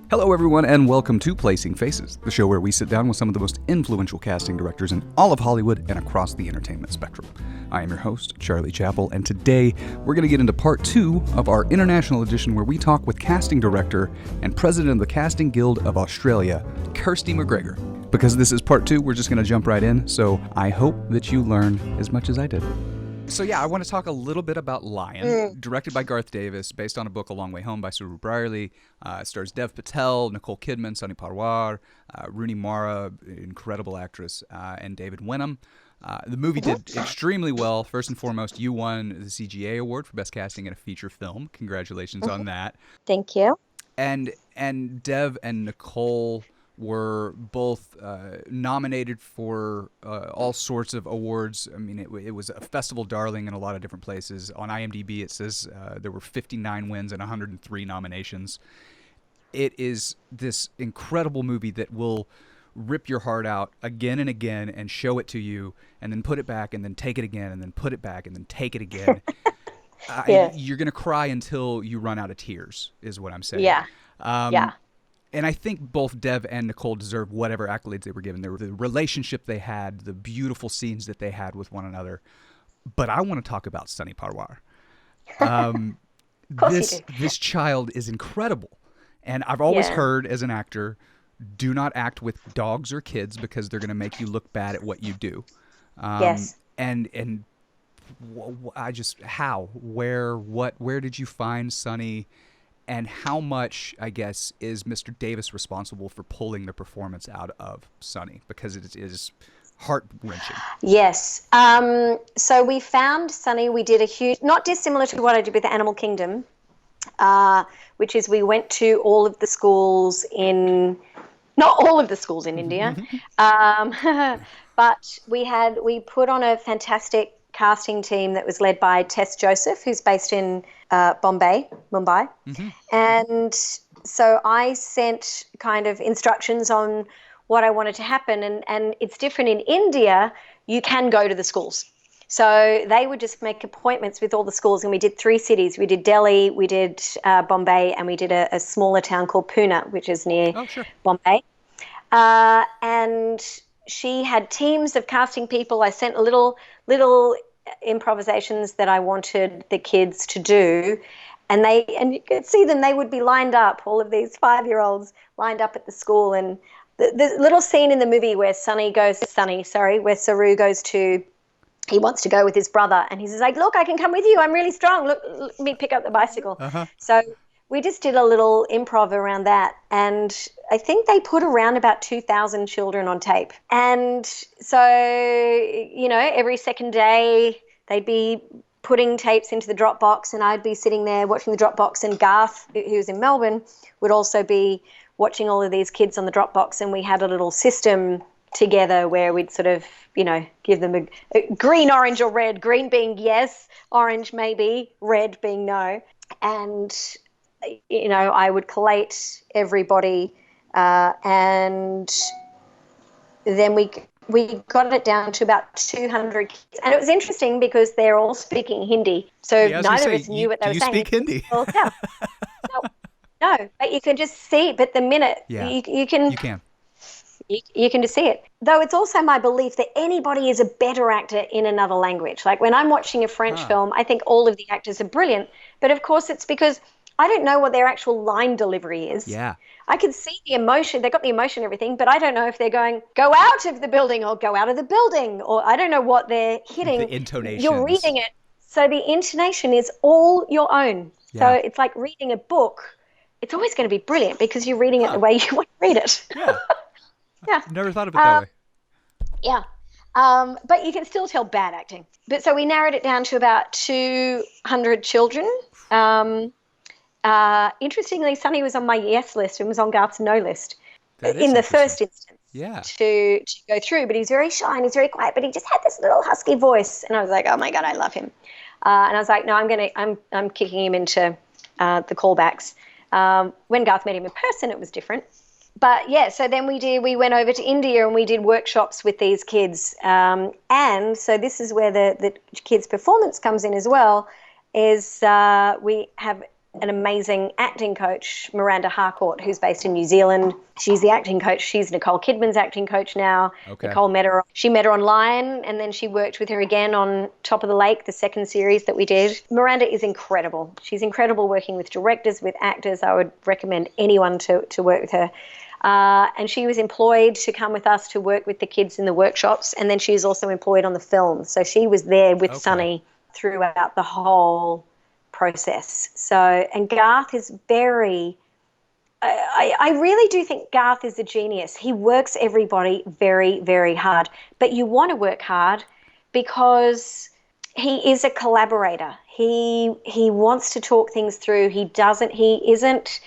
Hello everyone and welcome to Placing Faces, the show where we sit down with some of the most influential casting directors in all of Hollywood and across the entertainment spectrum. I am your host, Charlie Chappell, and today we're going to get into part 2 of our international edition where we talk with casting director and president of the Casting Guild of Australia, Kirsty McGregor. Because this is part 2, we're just going to jump right in, so I hope that you learn as much as I did. So yeah, I want to talk a little bit about Lion, directed by Garth Davis, based on a book A Long Way Home by Saru Brierley. Stars Dev Patel, Nicole Kidman, Sunny Pawar, Rooney Mara, incredible actress, and David Wenham. The movie did extremely well. First and foremost, you won the CGA Award for Best Casting in a Feature Film. Congratulations on that. Thank you. And Dev and Nicole were both nominated for all sorts of awards. I mean, it was a festival darling in a lot of different places. On IMDb, it says there were 59 wins and 103 nominations. It is this incredible movie that will rip your heart out again and again and show it to you and then put it back and then take it again and then put it back and then take it again. You're going to cry until you run out of tears is what I'm saying. Yeah. And I think both Dev and Nicole deserve whatever accolades they were given. The relationship they had, the beautiful scenes that they had with one another. But I want to talk about Sunny Pawar. This child is incredible. And I've always heard as an actor, do not act with dogs or kids because they're going to make you look bad at what you do. Yes. And I just, where did you find Sunny? And how much, I guess, is Mr. Davis responsible for pulling the performance out of Sunny? Because it is heart-wrenching. Yes. So we found Sunny. We did a huge, not dissimilar to what I did with Animal Kingdom, which is we went to all of the schools not all of the schools in India, but we put on a fantastic casting team that was led by Tess Joseph, who's based in Mumbai. Mm-hmm. And so I sent kind of instructions on what I wanted to happen. And it's different in India. You can go to the schools. So they would just make appointments with all the schools. And we did 3 cities. We did Delhi, we did Bombay, and we did a smaller town called Pune, which is near Bombay. And she had teams of casting people. I sent little improvisations that I wanted the kids to do, and you could see them. They would be lined up, all of these 5-year-olds lined up at the school. And the little scene in the movie where Saru goes to, he wants to go with his brother, and he's like, "Look, I can come with you. I'm really strong. Look, let me pick up the bicycle." Uh-huh. So we just did a little improv around that, and I think they put around about 2,000 children on tape. And so, every second day they'd be putting tapes into the Dropbox, and I'd be sitting there watching the Dropbox, and Garth, who's in Melbourne, would also be watching all of these kids on the Dropbox, and we had a little system together where we'd sort of, give them a green, orange, or red, green being yes, orange maybe, red being no. And I would collate everybody, and then we got it down to about 200 kids. And it was interesting because they're all speaking Hindi. So neither of us knew what they were saying. You speak Hindi? Well, yeah. No, but you can just see it. But the minute you can. You can just see it. Though it's also my belief that anybody is a better actor in another language. Like when I'm watching a French film, I think all of the actors are brilliant. But of course it's because I don't know what their actual line delivery is. Yeah. I can see the emotion. They got the emotion and everything, but I don't know if they're going, go out of the building or go out of the building, or I don't know what they're hitting. The intonation. You're reading it. So the intonation is all your own. Yeah. So it's like reading a book. It's always going to be brilliant because you're reading it the way you want to read it. Yeah. Yeah. I've never thought of it that way. Yeah. But you can still tell bad acting. But so we narrowed it down to about 200 children. Interestingly, Sunny was on my yes list and was on Garth's no list in the first instance to go through. But he was very shy and he's very quiet, but he just had this little husky voice. And I was like, oh my God, I love him. And I was like, no, I'm kicking him into the callbacks. When Garth met him in person, it was different. But yeah, so then we went over to India and we did workshops with these kids. And so this is where the kids' performance comes in as well, is we have an amazing acting coach, Miranda Harcourt, who's based in New Zealand. She's the acting coach. She's Nicole Kidman's acting coach now. Okay. Nicole met her. She met her online, and then she worked with her again on Top of the Lake, the second series that we did. Miranda is incredible. She's incredible working with directors, with actors. I would recommend anyone to work with her. And she was employed to come with us to work with the kids in the workshops, and then she was also employed on the film. So she was there with Sonny throughout the whole process. So, and Garth is I really do think Garth is a genius. He works everybody very, very hard, but you want to work hard because he is a collaborator. He wants to talk things through. He isn't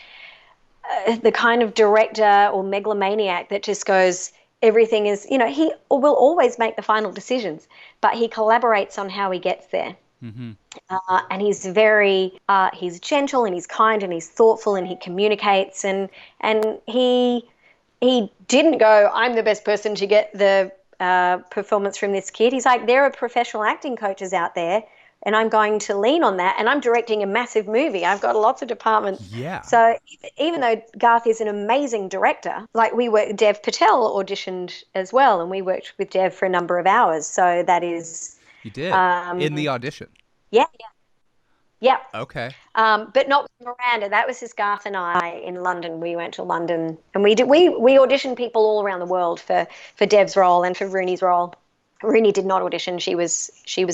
the kind of director or megalomaniac that just goes, everything is, he will always make the final decisions, but he collaborates on how he gets there. Mm-hmm. And he's he's gentle and he's kind and he's thoughtful and he communicates and he didn't go, I'm the best person to get the performance from this kid. He's like, there are professional acting coaches out there and I'm going to lean on that, and I'm directing a massive movie. I've got lots of departments. Yeah. So even though Garth is an amazing director, like Dev Patel auditioned as well, and we worked with Dev for a number of hours. So that is... You did? In the audition? Yeah. Okay. But not with Miranda. That was just Garth and I in London. We went to London, and we auditioned people all around the world for Dev's role and for Rooney's role. Rooney did not audition. She was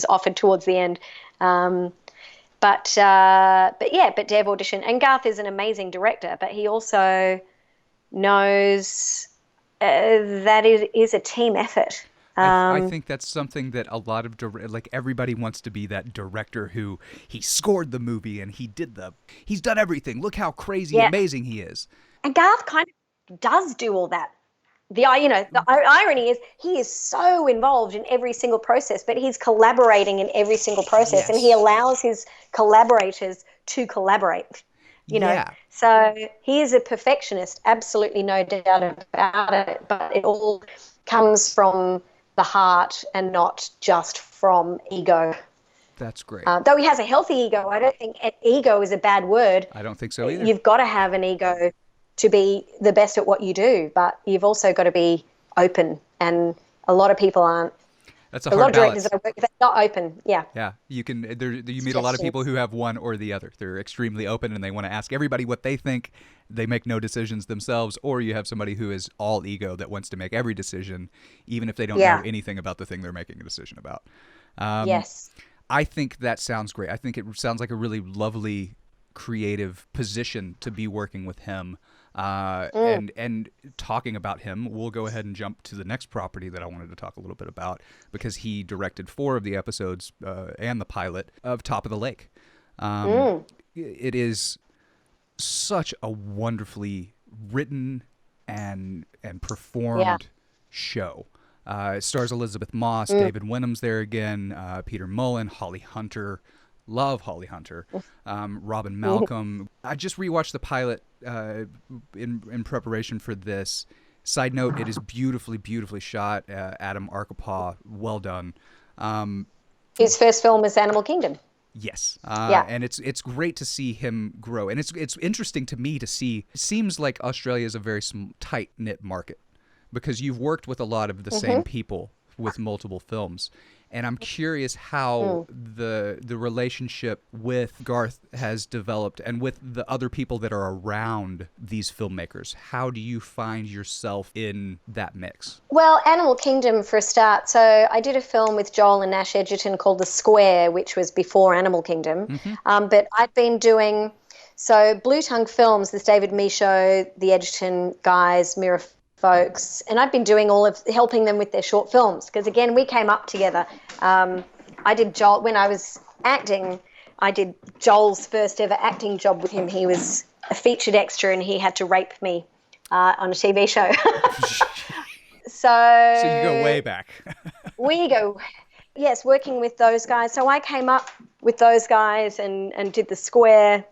offered towards the end. But Dev auditioned. And Garth is an amazing director, but he also knows that it is a team effort. I think that's something that a lot of everybody wants to be that director who he scored the movie and he's done everything. Look how crazy amazing he is. And Garth kind of does do all that. The irony is he is so involved in every single process, but he's collaborating in every single process, and he allows his collaborators to collaborate. You know, so he is a perfectionist, absolutely no doubt about it. But it all comes from the heart and not just from ego. That's great. Though he has a healthy ego, I don't think ego is a bad word. I don't think so either. You've got to have an ego to be the best at what you do, but you've also got to be open, and a lot of people aren't. That's a hard balance. A lot of directors that I work with are not open. Yeah. Yeah, you meet a lot of people who have one or the other. They're extremely open and they want to ask everybody what they think. They make no decisions themselves, or you have somebody who is all ego that wants to make every decision, even if they don't know anything about the thing they're making a decision about. Yes. I think that sounds great. I think it sounds like a really lovely, creative position to be working with him. And talking about him, we'll go ahead and jump to the next property that I wanted to talk a little bit about, because he directed 4 of the episodes and the pilot of Top of the Lake. It is such a wonderfully written and performed show. It stars Elizabeth Moss, David Wenham's there again, Peter Mullen, Holly Hunter. Love Holly Hunter, Robin Malcolm. I just rewatched the pilot in preparation for this. Side note, it is beautifully, beautifully shot. Adam Arkapaw, well done. His first film is Animal Kingdom. Yes. And it's great to see him grow. And it's interesting to me to see, it seems like Australia is a very tight-knit market, because you've worked with a lot of the same people with multiple films. And I'm curious how the relationship with Garth has developed, and with the other people that are around these filmmakers. How do you find yourself in that mix? Well, Animal Kingdom for a start. So I did a film with Joel and Nash Edgerton called The Square, which was before Animal Kingdom. But I'd been doing, Blue Tongue Films, this David Michaud, the Edgerton guys, Mira folks, and I've been doing helping them with their short films, because again, we came up together. I did Joel when I was acting. I did Joel's first ever acting job with him. He was a featured extra and he had to rape me on a TV show. So you go way back. We go, yes, working with those guys. So I came up with those guys and did The Square,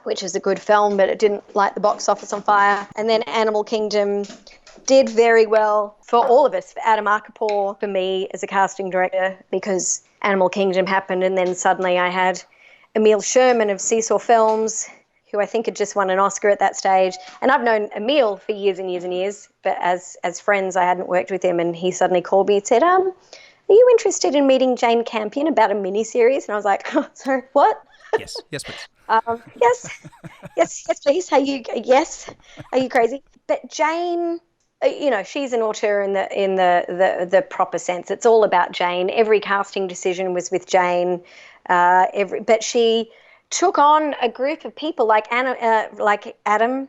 which is a good film, but it didn't light the box office on fire. And then Animal Kingdom did very well for all of us, for Adam Arkapaw, for me as a casting director, because Animal Kingdom happened, and then suddenly I had Emil Sherman of Seesaw Films, who I think had just won an Oscar at that stage. And I've known Emil for years and years and years, but as friends, I hadn't worked with him. And he suddenly called me and said, are you interested in meeting Jane Campion about a miniseries? And I was like, oh, sorry, what? Yes, please. Yes, please. Are you crazy? But Jane, she's an auteur in the proper sense. It's all about Jane. Every casting decision was with Jane. But she took on a group of people like Adam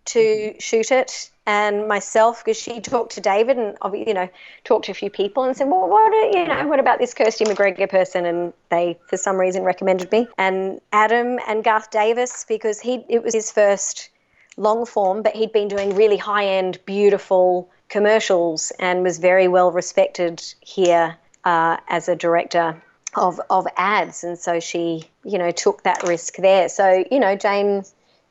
to shoot it, and myself, because she talked to David and talked to a few people and said, well, what about this Kirsty McGregor person? And they, for some reason, recommended me. And Adam and Garth Davis, because it was his first long form, but he'd been doing really high-end, beautiful commercials and was very well respected here as a director of ads. And so she, took that risk there. So, Jane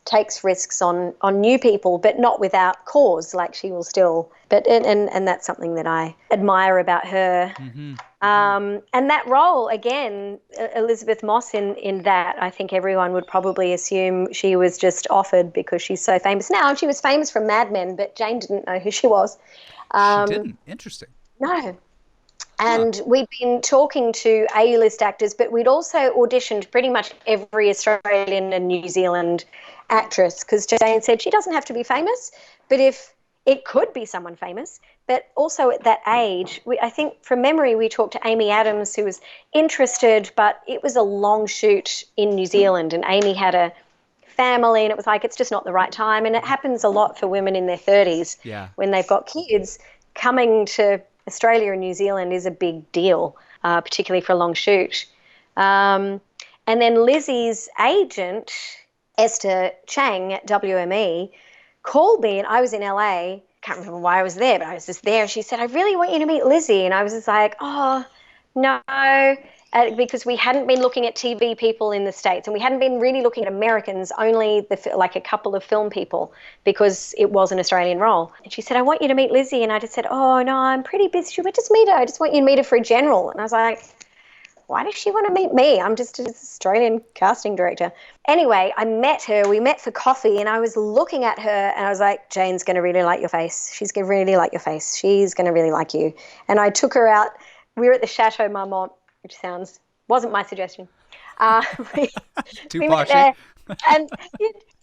takes risks on new people, but not without cause. Like, she will still, and that's something that I admire about her. And that role, again, Elizabeth Moss in that, I think everyone would probably assume she was just offered because she's so famous now. And she was famous from Mad Men, but Jane didn't know who she was. She didn't? Interesting. No. And we'd been talking to A-list actors, but we'd also auditioned pretty much every Australian and New Zealand actress, because Jane said she doesn't have to be famous, but if it could be someone famous. But also at that age, I think from memory we talked to Amy Adams, who was interested, but it was a long shoot in New Zealand, and Amy had a family, and it was like, it's just not the right time. And it happens a lot for women in their 30s when they've got kids. Coming to Australia and New Zealand is a big deal, particularly for a long shoot. And then Lizzie's agent, Esther Chang at WME, called me, and I was in LA. Can't remember why I was there, but I was just there. She said, I really want you to meet Lizzie. And I was just like, oh, no, because we hadn't been looking at TV people in the States, and we hadn't been really looking at Americans, only like a couple of film people, because it was an Australian role. And she said, I want you to meet Lizzie. And I just said, oh, no, I'm pretty busy. She went, just meet her. I just want you to meet her for a general. And I was like, why does she want to meet me? I'm just an Australian casting director. Anyway, I met her. We met for coffee, and I was looking at her, and I was like, Jane's going to really like your face. She's going to really like your face. She's going to really like you. And I took her out. We were at the Chateau Marmont, which wasn't my suggestion. Too we poshy. There, and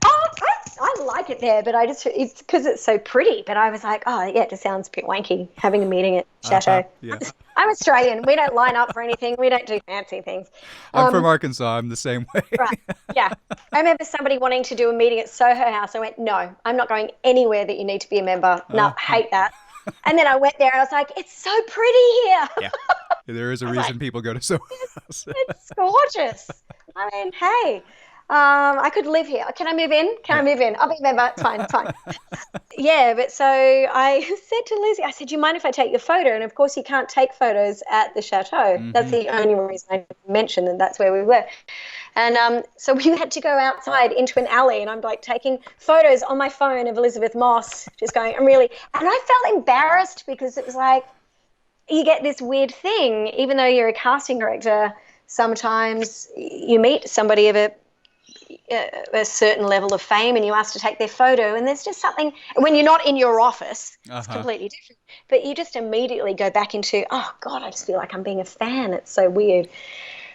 I like it there, but it's because it's so pretty. But I was like, oh yeah, it just sounds a bit wanky having a meeting at Chateau. Yeah. I'm Australian. We don't line up for anything. We don't do fancy things. I'm from Arkansas. I'm the same way. Right. Yeah. I remember somebody wanting to do a meeting at Soho House. I went, no, I'm not going anywhere that you need to be a member. No, hate that. And then I went there and I was like, it's so pretty here. Yeah. There is a reason people go to Soho House. It's gorgeous. I mean, hey, I could live here. Can I move in? Can I move in? I'll be a member. It's fine. It's fine. Yeah, but so I said to Lizzie, I said, do you mind if I take your photo? And of course you can't take photos at the chateau. That's the only reason I mentioned, and that's where we were. And so we had to go outside into an alley, and I'm like taking photos on my phone of Elizabeth Moss, just going, and I felt embarrassed because it was like, you get this weird thing, even though you're a casting director, sometimes you meet somebody of a certain level of fame and you ask to take their photo, and there's just something, when you're not in your office, it's completely different, but you just immediately go back into, oh God, I just feel like I'm being a fan. It's so weird.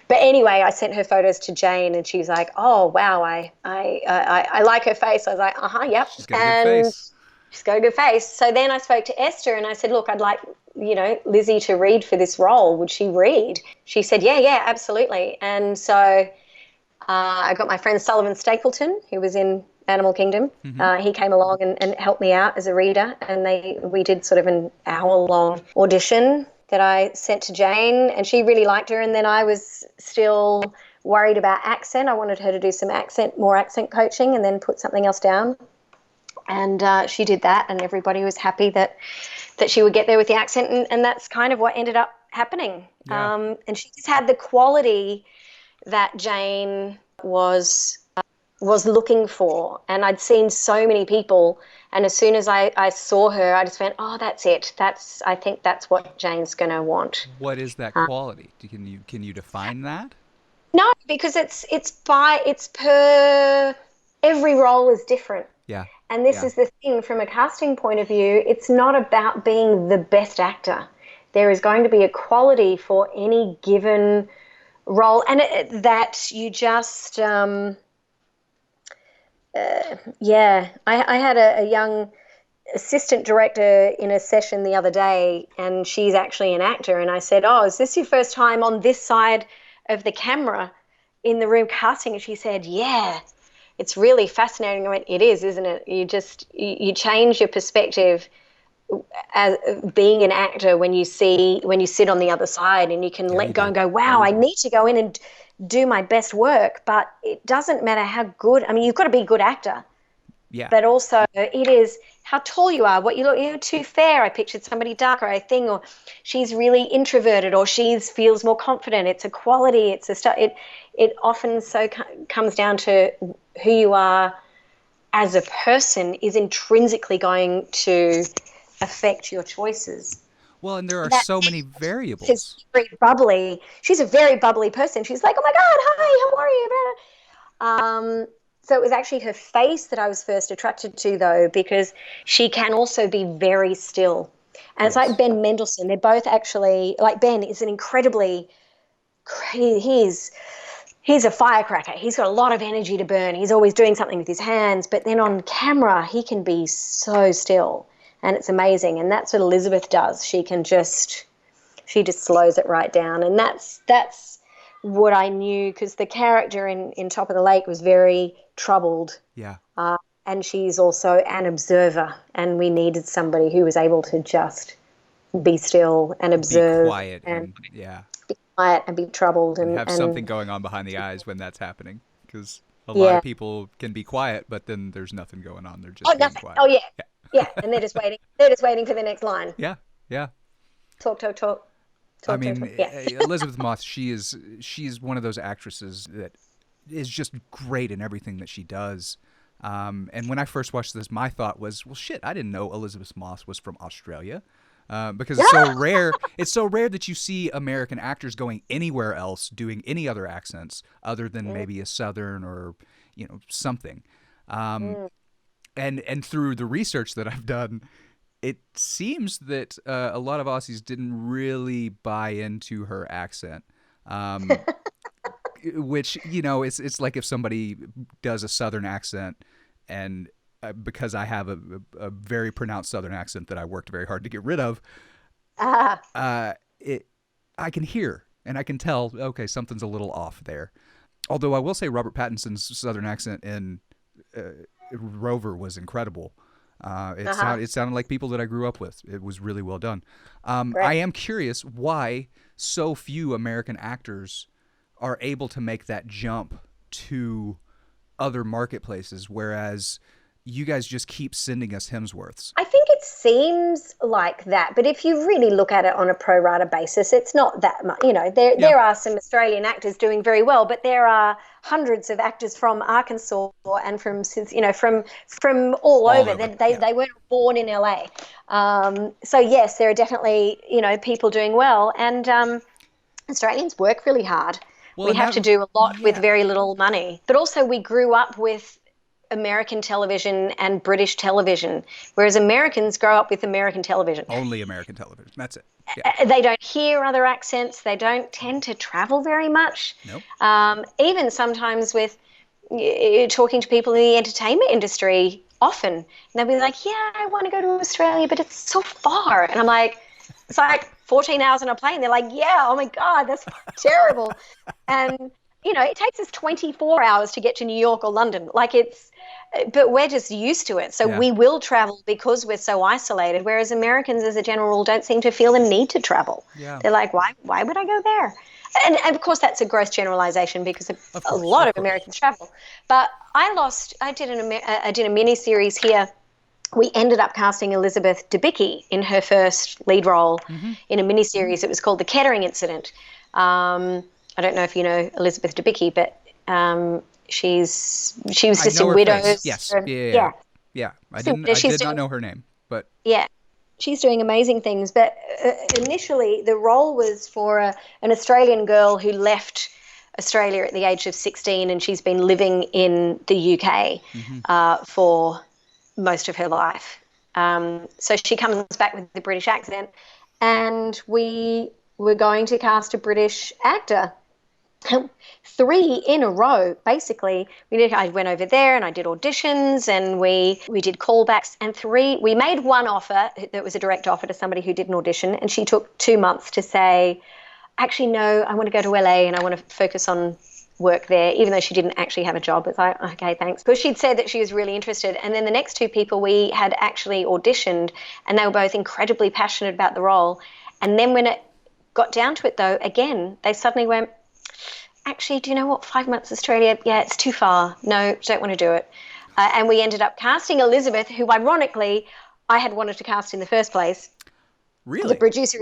But anyway, I sent her photos to Jane, and she was like, oh, wow, I like her face. I was like, yep. She's got a good face. She's got a good face. So then I spoke to Esther, and I said, look, I'd like, Lizzie to read for this role. Would she read? She said, yeah, absolutely. And so I got my friend Sullivan Stapleton, who was in Animal Kingdom. He came along and helped me out as a reader, and we did sort of an hour-long audition that I sent to Jane, and she really liked her. And then I was still worried about accent. I wanted her to do some more accent coaching, and then put something else down. And she did that, and everybody was happy that she would get there with the accent, and that's kind of what ended up happening. Yeah. And she just had the quality that Jane was looking for. And I'd seen so many people, and as soon as I saw her, I just went, oh, that's it. I think that's what Jane's going to want. What is that quality? Can you define that? No, because it's per every role is different. Yeah. And this is the thing, from a casting point of view, it's not about being the best actor. There is going to be a quality for any given role, and that you just I had a young assistant director in a session the other day, and she's actually an actor, and I said, oh, is this your first time on this side of the camera in the room casting? And she said, yeah, it's really fascinating. I went, it is, isn't it? You change your perspective as being an actor when you sit on the other side, and you can let go and go, wow, I need to go in and do my best work. But it doesn't matter how good, I mean, you've got to be a good actor. Yeah. But also it is how tall you are, what you look, you're too fair. I pictured somebody darker, I think, or she's really introverted, or she feels more confident. It's a quality. It's it often comes down to who you are as a person is intrinsically going to affect your choices. Well, and there are so many variables. She's very bubbly. She's a very bubbly person. She's like, oh my God, hi, how are you? So it was actually her face that I was first attracted to, though, because she can also be very still. And it's like Ben Mendelsohn. They're both actually, like Ben is an incredibly, he's a firecracker. He's got a lot of energy to burn. He's always doing something with his hands. But then on camera, he can be so still. And it's amazing. And that's what Elizabeth does. She just slows it right down. And that's what I knew, because the character in Top of the Lake was very troubled. Yeah. And she's also an observer, and we needed somebody who was able to just be still and observe. Be quiet and be quiet and be troubled. And have something going on behind the eyes when that's happening, because a lot of people can be quiet, but then there's nothing going on. They're just being quiet. Oh, yeah. Yeah, and they're just waiting. They're just waiting for the next line. Yeah. Talk. I mean, Elizabeth Moss, she's one of those actresses that is just great in everything that she does. And when I first watched this, my thought was, well, shit, I didn't know Elizabeth Moss was from Australia. Because it's so rare. It's so rare that you see American actors going anywhere else doing any other accents other than maybe a Southern or, something. And through the research that I've done, it seems that a lot of Aussies didn't really buy into her accent, which, it's like if somebody does a Southern accent, and because I have a very pronounced Southern accent that I worked very hard to get rid of, I can hear and I can tell, okay, something's a little off there. Although I will say Robert Pattinson's Southern accent in Rover was incredible. It sounded like people that I grew up with. It was really well done. I am curious why so few American actors are able to make that jump to other marketplaces, whereas you guys just keep sending us Hemsworths. I think it seems like that, but if you really look at it on a pro rata basis, it's not that much. There are some Australian actors doing very well, but there are hundreds of actors from Arkansas and from all over. They weren't born in LA. So yes, there are definitely people doing well, and Australians work really hard. Well, we have to do a lot with very little money, but also we grew up with American television and British television, whereas Americans grow up with American television. Only American television. That's it. Yeah. They don't hear other accents. They don't tend to travel very much. Nope. Even sometimes with talking to people in the entertainment industry, often, and they'll be like, yeah, I want to go to Australia, but it's so far. And I'm like, it's like 14 hours on a plane. They're like, yeah, oh my God, that's terrible. And it takes us 24 hours to get to New York or London. But we're just used to it. So we will travel because we're so isolated, whereas Americans, as a general rule, don't seem to feel the need to travel. Yeah. They're like, why would I go there? And of course, that's a gross generalization because a lot of Americans travel. But I did a mini-series here. We ended up casting Elizabeth Debicki in her first lead role in a mini-series. It was called The Kettering Incident. I don't know if you know Elizabeth Debicki, but she was just in Widows. Yes. Yeah. I did not know her name, but she's doing amazing things. But initially, the role was for an Australian girl who left Australia at the age of 16, and she's been living in the UK for most of her life. So she comes back with the British accent, and we were going to cast a British actor. 3 in a row, basically. I went over there and I did auditions, and we did callbacks, and we made one offer that was a direct offer to somebody who did an audition, and she took 2 months to say, actually, no, I want to go to LA and I want to focus on work there, even though she didn't actually have a job. It's like, okay, thanks. Because she'd said that she was really interested. And then the next 2 people we had actually auditioned, and they were both incredibly passionate about the role. And then when it got down to it, though, again, they suddenly went, actually, do you know what, 5 months Australia, yeah, it's too far. No, don't want to do it. And we ended up casting Elizabeth, who ironically I had wanted to cast in the first place. Really? The producer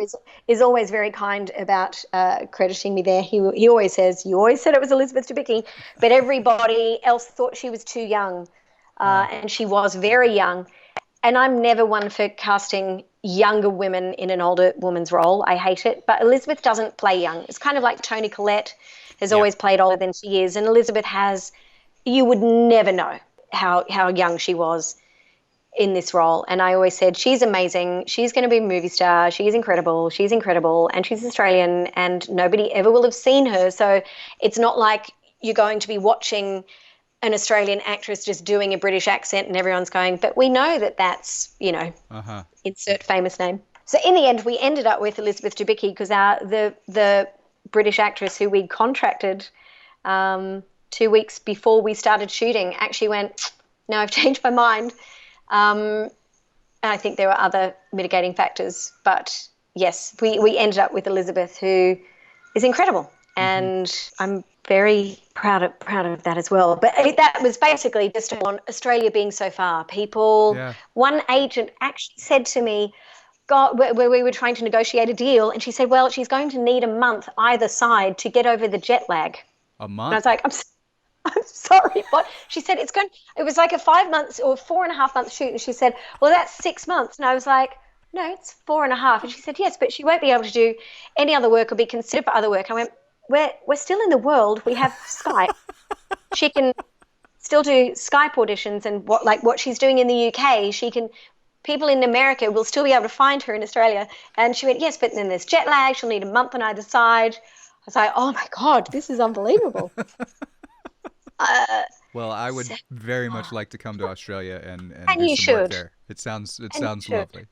is always very kind about crediting me there. He always says, you always said it was Elizabeth Debicki, but everybody else thought she was too young, and she was very young. And I'm never one for casting younger women in an older woman's role. I hate it. But Elizabeth doesn't play young. It's kind of like Toni Collette has always played older than she is, and Elizabeth you would never know how young she was in this role. And I always said, she's amazing, she's going to be a movie star, she's incredible, and she's Australian, and nobody ever will have seen her. So it's not like you're going to be watching an Australian actress just doing a British accent and everyone's going, but we know that that's, insert famous name. So in the end, we ended up with Elizabeth Debicki because the British actress who we contracted 2 weeks before we started shooting actually went, no, I've changed my mind. And I think there were other mitigating factors, but yes, we ended up with Elizabeth, who is incredible, and I'm very proud of that as well. But that was basically just on Australia being so far. One agent actually said to me, God, where we were trying to negotiate a deal, and she said, well, she's going to need a month either side to get over the jet lag. A month? And I was like, I'm sorry, but she said it was like a 5 months or 4.5 month shoot. And she said, well, that's 6 months. And I was like, no, it's 4.5. And she said, yes, but she won't be able to do any other work or be considered for other work. I went, we're still in the world. We have Skype. She can still do Skype auditions, and what she's doing in the UK, people in America will still be able to find her in Australia. And she went, yes, but then there's jet lag. She'll need a month on either side. I was like, oh my God, this is unbelievable. Well, I would very much like to come to Australia and you do some work should. there. It sounds lovely.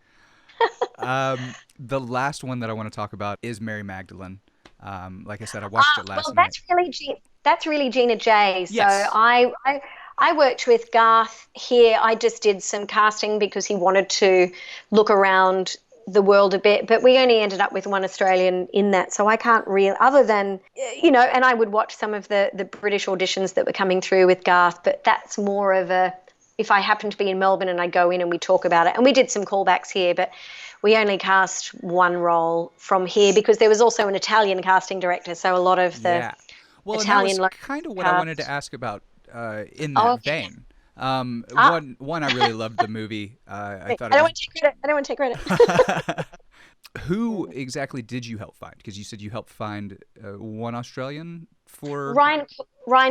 The last one that I want to talk about is Mary Magdalene. Like I said, I watched it last night. That's really Gina J. So Yes. I worked with Garth here. I just did some casting because he wanted to look around the world a bit, but we only ended up with one Australian in that, so I can't other than, and I would watch some of the British auditions that were coming through with Garth, but that's more of if I happen to be in Melbourne and I go in and we talk about it, and we did some callbacks here, but we only cast one role from here because there was also an Italian casting director, so a lot of the Italian. Well, that was kind of what I wanted to ask about in that vein. One, I really loved the movie. I don't want to take credit. Who exactly did you help find? Because you said you helped find one Australian for Ryan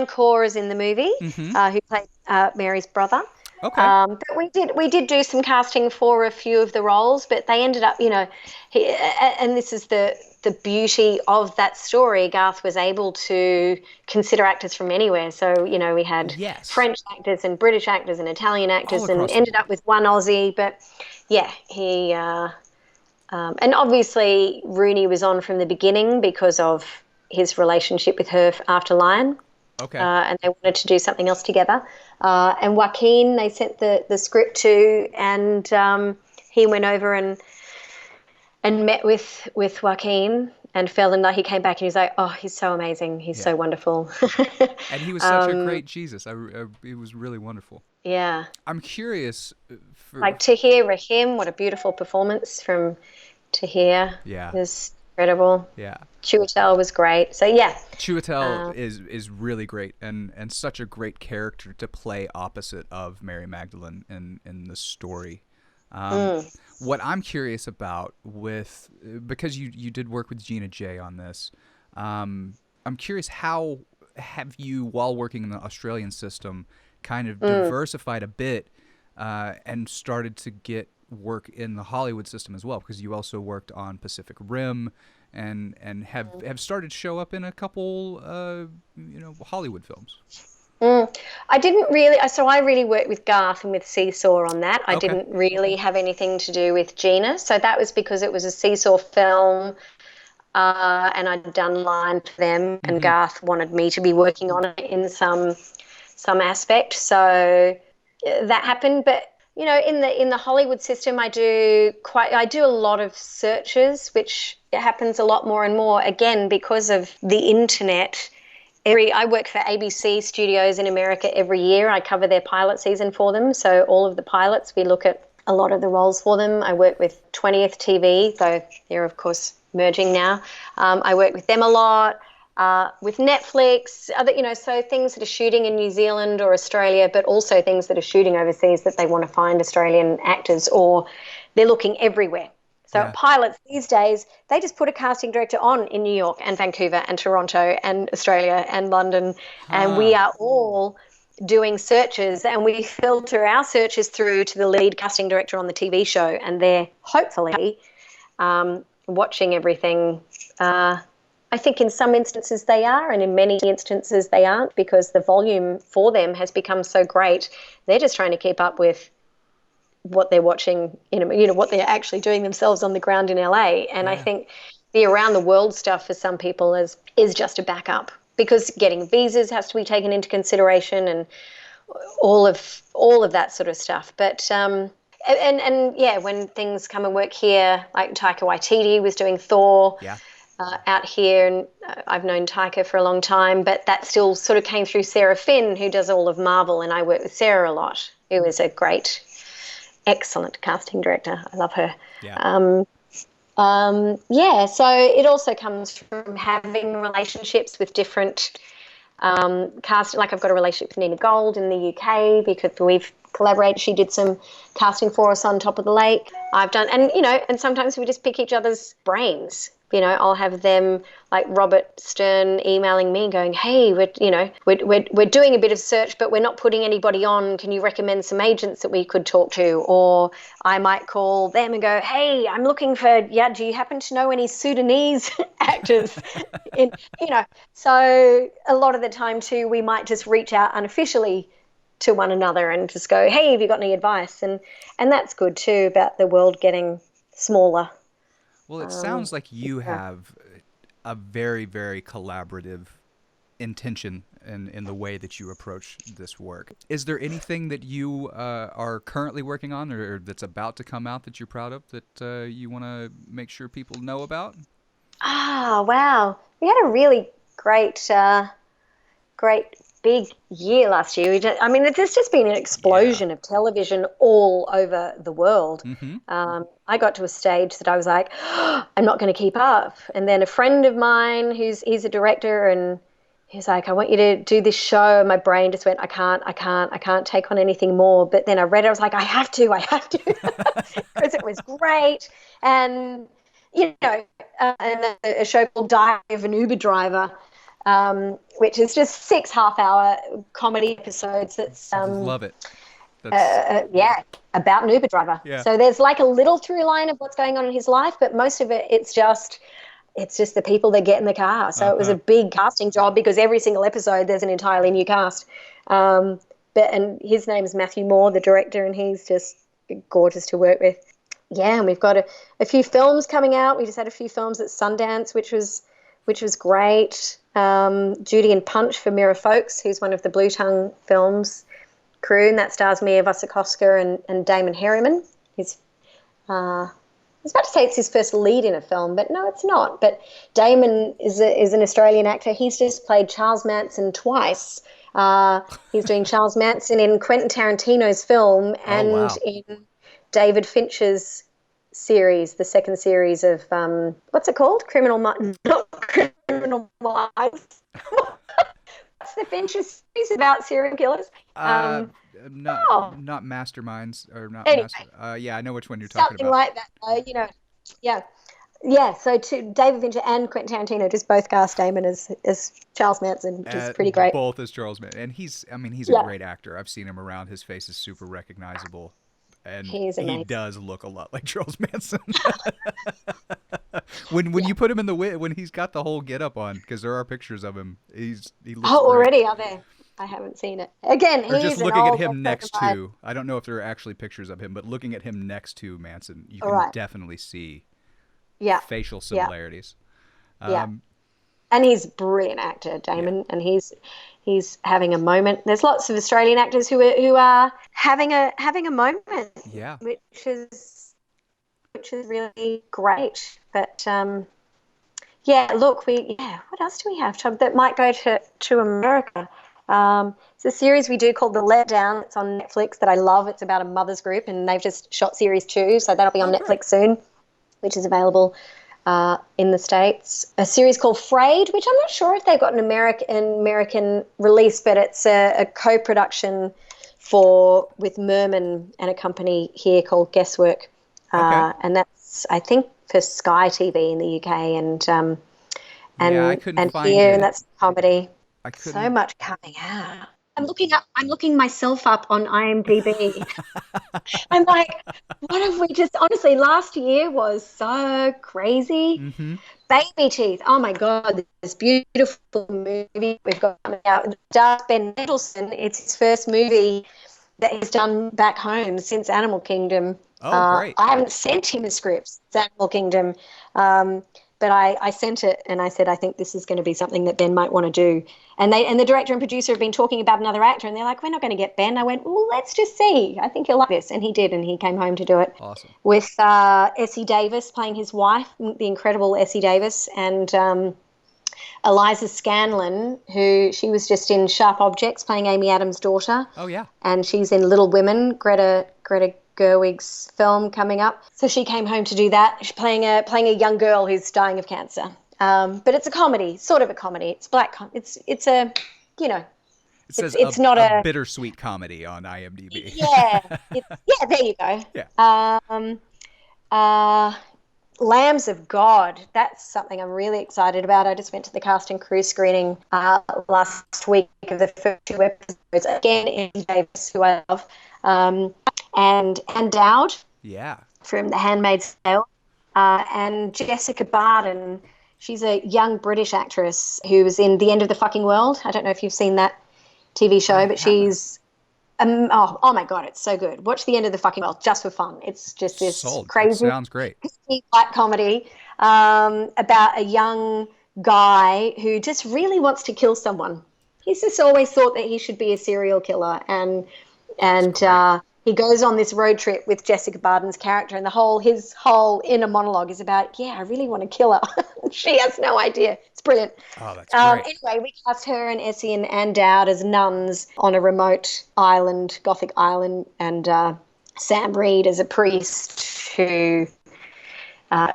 Corr is in the movie, who played Mary's brother. Okay. But we did do some casting for a few of the roles, but they ended up, and this is the beauty of that story. Garth was able to consider actors from anywhere. So, we had French actors and British actors and Italian actors, and ended up with one Aussie. But yeah, he and obviously Rooney was on from the beginning because of his relationship with her after Lion. Okay. And they wanted to do something else together. And Joaquin, they sent the script to, and he went over and met with Joaquin and fell in love. He came back and he was like, oh, he's so amazing. He's so wonderful. And he was such a great Jesus. It was really wonderful. Yeah. I'm curious. Like Tahir Rahim, what a beautiful performance from Tahir. Yeah. It was incredible. Yeah. Chiwetel was great. So yeah. Chiwetel is really great and such a great character to play opposite of Mary Magdalene in the story. What I'm curious about because you did work with Gina J on this, I'm curious, how have you, while working in the Australian system, kind of diversified a bit and started to get work in the Hollywood system as well? Because you also worked on Pacific Rim and have started to show up in a couple Hollywood films. I didn't really, so I really worked with Garth and with Seesaw on that. I Okay. didn't really have anything to do with Gina. So that was because it was a Seesaw film and I'd done line for them, and Garth wanted me to be working on it in some aspect. So that happened. But in the Hollywood system, I do a lot of searches, which happens a lot more and more, again, because of the internet. I work for ABC Studios in America every year. I cover their pilot season for them. So all of the pilots, we look at a lot of the roles for them. I work with 20th TV, though they're, of course, merging now. I work with them a lot, with Netflix, so things that are shooting in New Zealand or Australia, but also things that are shooting overseas that they want to find Australian actors, or they're looking everywhere. So pilots these days, they just put a casting director on in New York and Vancouver and Toronto and Australia and London, and we are all doing searches, and we filter our searches through to the lead casting director on the TV show, and they're hopefully watching everything. I think in some instances they are, and in many instances they aren't, because the volume for them has become so great. They're just trying to keep up with what they're watching, what they're actually doing themselves on the ground in LA. And I think the around the world stuff for some people is just a backup, because getting visas has to be taken into consideration and all of that sort of stuff. But when things come and work here, like Taika Waititi was doing Thor out here, and I've known Taika for a long time, but that still sort of came through Sarah Finn, who does all of Marvel, and I work with Sarah a lot, who is a great, excellent casting director. I love her. So it also comes from having relationships with different casting. Like I've got a relationship with Nina Gold in the UK because we've collaborated. She did some casting for us on Top of the Lake. I've done, and sometimes we just pick each other's brains. I'll have them, like Robert Stern, emailing me going, "Hey, we're doing a bit of search, but we're not putting anybody on. Can you recommend some agents that we could talk to?" Or I might call them and go, "Hey, I'm looking for, do you happen to know any Sudanese actors?" So a lot of the time too, we might just reach out unofficially to one another and just go, "Hey, have you got any advice?" And that's good too, about the world getting smaller. Well, it sounds like you have a very, very collaborative intention in the way that you approach this work. Is there anything that you are currently working on, or that's about to come out, that you're proud of, that you want to make sure people know about? Wow. We had a really great big year last year. There's just been an explosion of television all over the world. I got to a stage that I was like, I'm not going to keep up. And then a friend of mine, he's a director, and he's like, I want you to do this show. And my brain just went, I can't take on anything more. But then I read it, I was like, I have to, because it was great. And, and a show called Diary of an Uber Driver, which is just 6 half-hour comedy episodes. That's love it. About an Uber driver. Yeah. So there's like a little through line of what's going on in his life, but most of it, it's just the people that get in the car. So it was a big casting job, because every single episode there's an entirely new cast. And his name is Matthew Moore, the director, and he's just gorgeous to work with. Yeah, and we've got a few films coming out. We just had a few films at Sundance, which was great. Judy and Punch for Mira Folks, who's one of the Blue Tongue Films crew, and that stars Mia Wasikowska and Damon Herriman. I was about to say it's his first lead in a film, but no, it's not. But Damon is an Australian actor. He's just played Charles Manson twice. He's doing Charles Manson in Quentin Tarantino's film and in David Fincher's series, the second series of what's it called? Not Criminal Minds. What's the Fincher series about serial killers? Not Masterminds, or not. Anyway, I know which one you're talking something about. like that. Yeah, so David Fincher and Quentin Tarantino just both cast Damon as Charles Manson, which is pretty great. Both as Charles Manson, and he's a Yeah, great actor. I've seen him around. His face is super recognizable, and he is he amazing. does look a lot like Charles Manson. When you put him in when he's got the whole get up on, because there are pictures of him, he looks Oh, great. already are there? I haven't seen it. Again, Or just he's an looking at old him next certified. to, I don't know if there are actually pictures of him, but looking at him next to Manson, you All can right. definitely see Yeah, facial yeah, similarities. yeah. Um, And he's a brilliant actor, yeah, Damon, and he's having a moment. There's lots of Australian actors who are having a moment, yeah. which is which is really great. But yeah, look, what else do we have that might go to America? It's a series we do called The Letdown. It's on Netflix that I love. It's about a mother's group, and they've just shot series 2, so that'll be on Oh, great. Netflix soon, which is available in the States. A series called Frayed, which I'm not sure if they've got an American release, but it's a co-production with Merman and a company here called Guesswork, Okay. and that's I think for Sky TV in the UK Yeah, I couldn't and find here, and it. that's comedy. I So couldn't. much coming out. I'm looking myself up on IMDb. I'm like, what have we just honestly last year was so crazy. Mm-hmm. Baby Teeth. Oh my God, this beautiful movie we've got coming out. Stars Ben Mendelsohn. It's his first movie that he's done back home since Animal Kingdom. Oh, great. I haven't sent him a script since Animal Kingdom, but I sent it and I said, I think this is going to be something that Ben might want to do. And the director and producer have been talking about another actor, and they're like, we're not going to get Ben. I went, well, let's just see. I think he'll like this. And he did, and he came home to do it Awesome. with Essie Davis playing his wife, the incredible Essie Davis, and Eliza Scanlon, who she was just in Sharp Objects playing Amy Adams' daughter, Oh, yeah. and she's in Little Women, Greta Gerwig's film coming up. So she came home to do that. She's playing a young girl who's dying of cancer. But it's a comedy, sort of a comedy. It's it's a, you know, It says it's not a a bittersweet comedy on IMDb. yeah. Yeah, there you go. Yeah. Uh, Lambs of God. That's something I'm really excited about. I just went to the cast and crew screening last week of the first 2 episodes. Again, Andy Davis, who I love, and Dowd Yeah. from The Handmaid's Tale, and Jessica Barden. She's a young British actress who was in The End of the Fucking World. I don't know if you've seen that TV show, I but haven't. she's oh my God, it's so good. Watch The End of the Fucking World just for fun. It's just this Sold. That crazy sounds great. black comedy about a young guy who just really wants to kill someone. He's just always thought that he should be a serial killer, and That's great. he goes on this road trip with Jessica Barden's character, and his whole inner monologue is about, yeah, I really want to kill her. She has no idea. It's brilliant. Oh, that's great. Anyway, we cast her and Essie and Ann Dowd as nuns on a remote island, Gothic island, and Sam Reed as a priest who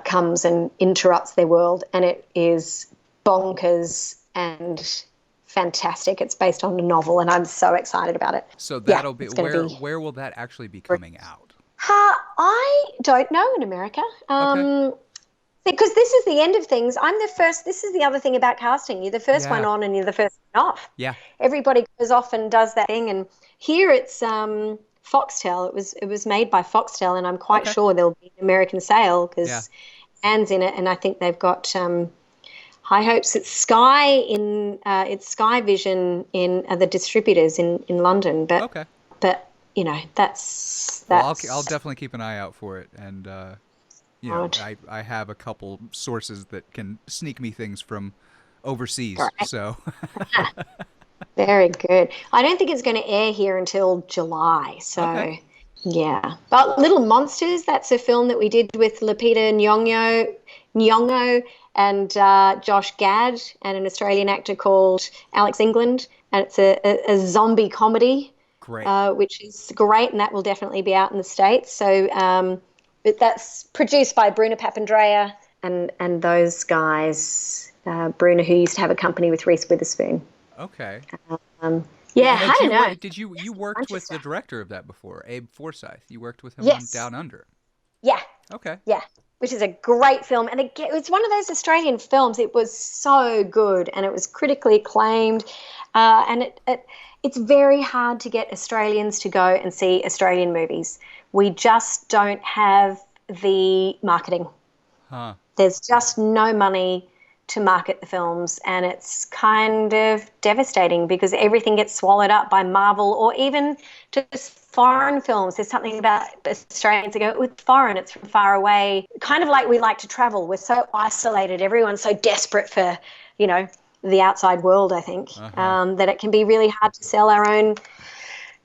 comes and interrupts their world, and it is bonkers and fantastic. It's based on a novel, and I'm so excited about it. So Yeah, that'll be it's going to be. where will that actually be coming out? I don't know in America. Okay. Because this is the end of things. I'm the first. This is the other thing about casting. You're the first one Yeah. on, and you're the first one off. Yeah. Everybody goes off and does that thing, and here it's Foxtel. It was made by Foxtel, and I'm quite Okay. sure there'll be an American sale Yeah. because Anne's in it, and I think they've got high hopes. It's Sky Vision in the distributors in London, but Okay. you know that's Well, I'll definitely keep an eye out for it, and you know, Right. I have a couple sources that can sneak me things from overseas. Right. So Very good. I don't think it's going to air here until July. So, Okay. yeah. But Little Monsters, that's a film that we did with Lupita Nyong'o and Josh Gad and an Australian actor called Alex England. And it's a zombie comedy, Great. which is great, and that will definitely be out in the States. So, but that's produced by Bruna Papandrea and those guys. Bruna, who used to have a company with Reese Witherspoon. Okay. Yeah, Had I don't know. Did you Bunch worked of with the stuff. director of that before, Abe Forsyth? You worked with him on Yes. Down Under. Yeah, Okay. yeah. which is a great film. And again, it's one of those Australian films. It was so good, and it was critically acclaimed. And it's very hard to get Australians to go and see Australian movies. We just don't have the marketing. Huh. There's just no money to market the films, and it's kind of devastating because everything gets swallowed up by Marvel or even just foreign films. There's something about Australians that go, it's foreign, it's from far away. Kind of like we like to travel. We're so isolated. Everyone's so desperate for, the outside world, I think, that it can be really hard to sell our own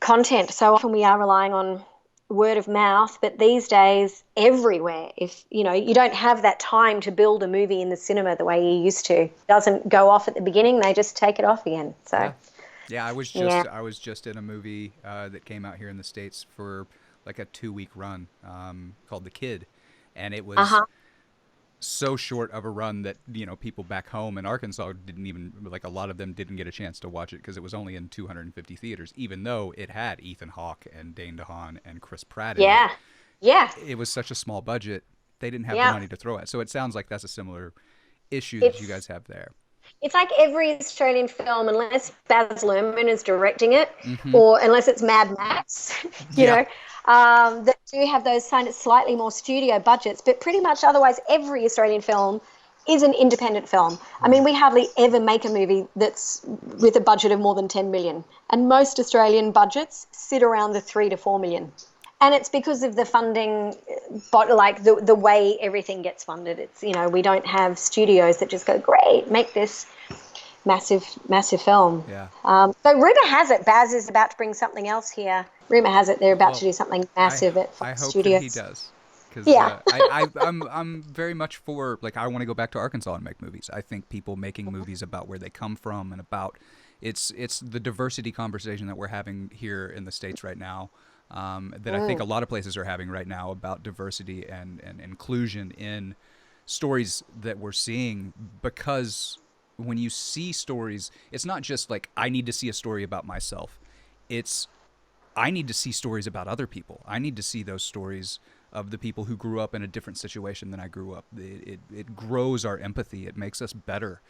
content. So often we are relying on word of mouth, but these days everywhere, if you don't have that time to build a movie in the cinema the way you used to, it doesn't go off at the beginning, they just take it off again. So yeah, I was just in a movie that came out here in the States for like a 2-week run called The Kid, and it was so short of a run that people back home in Arkansas didn't even, like, a lot of them didn't get a chance to watch it because it was only in 250 theaters, even though it had Ethan Hawke and Dane DeHaan and Chris Pratt in it. It was such a small budget, they didn't have the money to throw at. So it sounds like that's a similar issue that you guys have there. It's like every Australian film, unless Baz Luhrmann is directing it, or unless it's Mad Max, you know, that do have those slightly more studio budgets. But pretty much otherwise, every Australian film is an independent film. I mean, we hardly ever make a movie that's with a budget of more than 10 million. And most Australian budgets sit around the 3 to 4 million. And it's because of the funding, but like the way everything gets funded. It's, we don't have studios that just go, great, make this massive film. Yeah. So rumor has it Baz is about to bring something else here. Rumor has it they're about to do something massive at Fox Studios. I hope that he does. Because I'm very much for, like, I want to go back to Arkansas and make movies. I think people making movies about where they come from and about it's the diversity conversation that we're having here in the States right now. That I think a lot of places are having right now about diversity and inclusion in stories that we're seeing, because when you see stories, it's not just like, I need to see a story about myself. It's, I need to see stories about other people. I need to see those stories of the people who grew up in a different situation than I grew up. It grows our empathy. It makes us better.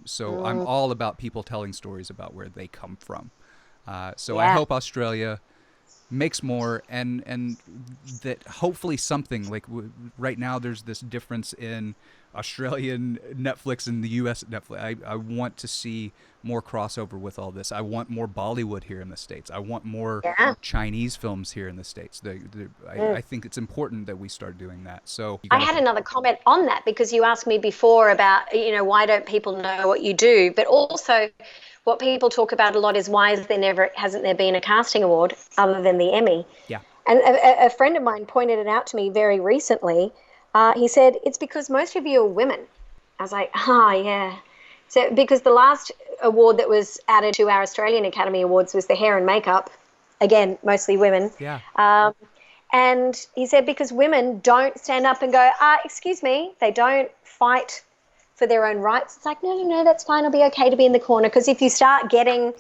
So I'm all about people telling stories about where they come from. I hope Australia makes more, and that hopefully something like right now there's this difference in Australian Netflix and the US Netflix. I want to see more crossover with all this. I want more Bollywood here in the States. I want more Chinese films here in the States. I think it's important that we start doing that. So I had another comment on that, because you asked me before about, why don't people know what you do, but also what people talk about a lot is, why hasn't there been a casting award other than the Emmy? Yeah. And a friend of mine pointed it out to me very recently. He said, it's because most of you are women. I was like, yeah. So because the last award that was added to our Australian Academy Awards was the hair and makeup. Again, mostly women. Yeah. And he said, because women don't stand up and go, excuse me, they don't fight for their own rights. It's like, no, that's fine. I'll be okay to be in the corner. Because if you start getting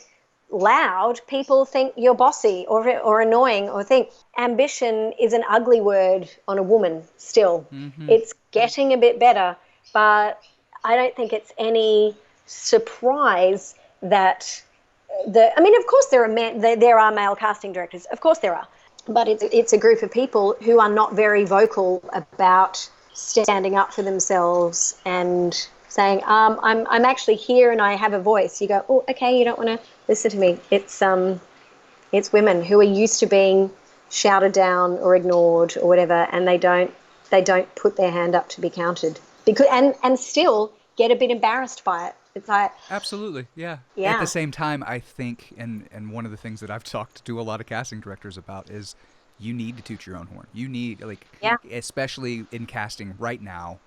loud, people think you're bossy or annoying, or think ambition is an ugly word on a woman still. Mm-hmm. It's getting a bit better, but I don't think it's any surprise that of course there are male casting directors. Of course there are. But it's a group of people who are not very vocal about standing up for themselves and saying, I'm actually here and I have a voice. You go, oh, okay, you don't want to listen to me. It's women who are used to being shouted down or ignored or whatever, and they don't put their hand up to be counted, because and still get a bit embarrassed by it. It's like, absolutely, yeah. At the same time, I think, and one of the things that I've talked to a lot of casting directors about is, you need to toot your own horn. You need, especially in casting right now,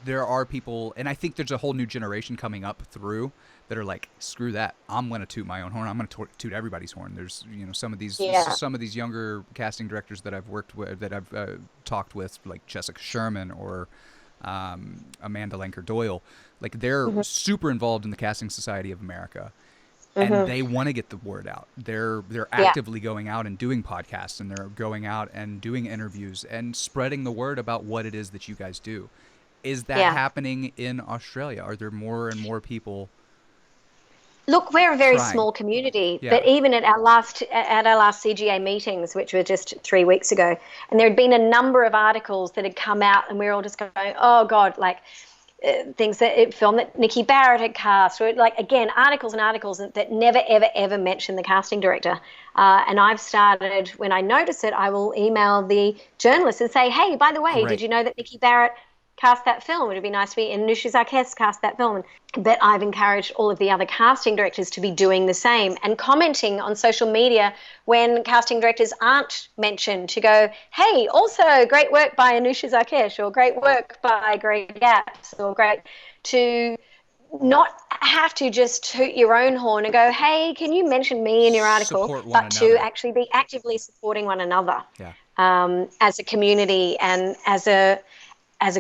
there are people, and I think there's a whole new generation coming up through that are like, screw that, I'm going to toot my own horn. I'm going to toot everybody's horn. There's, some of these younger casting directors that I've worked with, that I've talked with, like Jessica Sherman or Amanda Lenker Doyle, like they're super involved in the Casting Society of America. and they want to get the word out. They're actively going out and doing podcasts, and they're going out and doing interviews and spreading the word about what it is that you guys do. Is that happening in Australia? Are there more and more people? Look, we're a very trying? small community, but even at our last CGA meetings, which were just 3 weeks ago, and there had been a number of articles that had come out, and we were all just going, "Oh God!" Like things that film that Nikki Barrett had cast, or like again articles and articles that never ever mentioned the casting director. And I've started, when I notice it, I will email the journalist and say, "Hey, by the way, did you know that Nikki Barrett cast that film? Would it be nice to be in Nushi Zarkes cast that film?" But I've encouraged all of the other casting directors to be doing the same and commenting on social media when casting directors aren't mentioned, to go, "Hey, also great work by Anusha Zarkesh," or "Great work by Greg Gaps," or "Great," to not have to just toot your own horn and go, "Hey, can you mention me in your article?" But to actually be actively supporting one another as a community and as a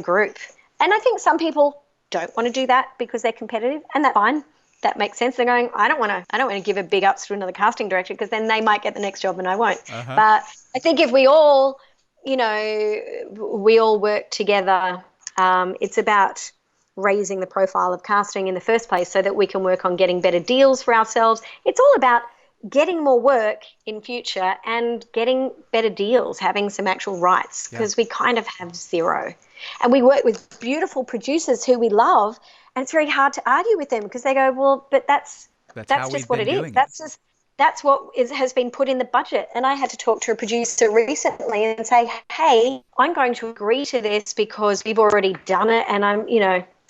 group. And I think some people don't want to do that because they're competitive, and that's fine. That makes sense. They're going, I don't want to give a big ups to another casting director because then they might get the next job and I won't. But I think if we all, we all work together, it's about raising the profile of casting in the first place so that we can work on getting better deals for ourselves. It's all about getting more work in future and getting better deals, having some actual rights, because we kind of have zero. And we work with beautiful producers who we love, and it's very hard to argue with them because they go, "Well, but that's just what it is. That's what has been put in the budget." And I had to talk to a producer recently and say, "Hey, I'm going to agree to this because we've already done it, and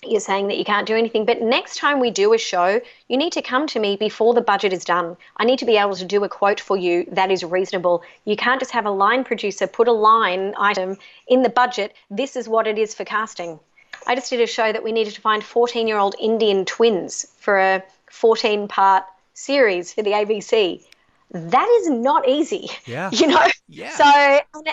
you're saying that you can't do anything. But next time we do a show, you need to come to me before the budget is done. I need to be able to do a quote for you that is reasonable. You can't just have a line producer put a line item in the budget. This is what it is for casting." I just did a show that we needed to find 14-year-old Indian twins for a 14-part series for the ABC. That is not easy, Yeah. So,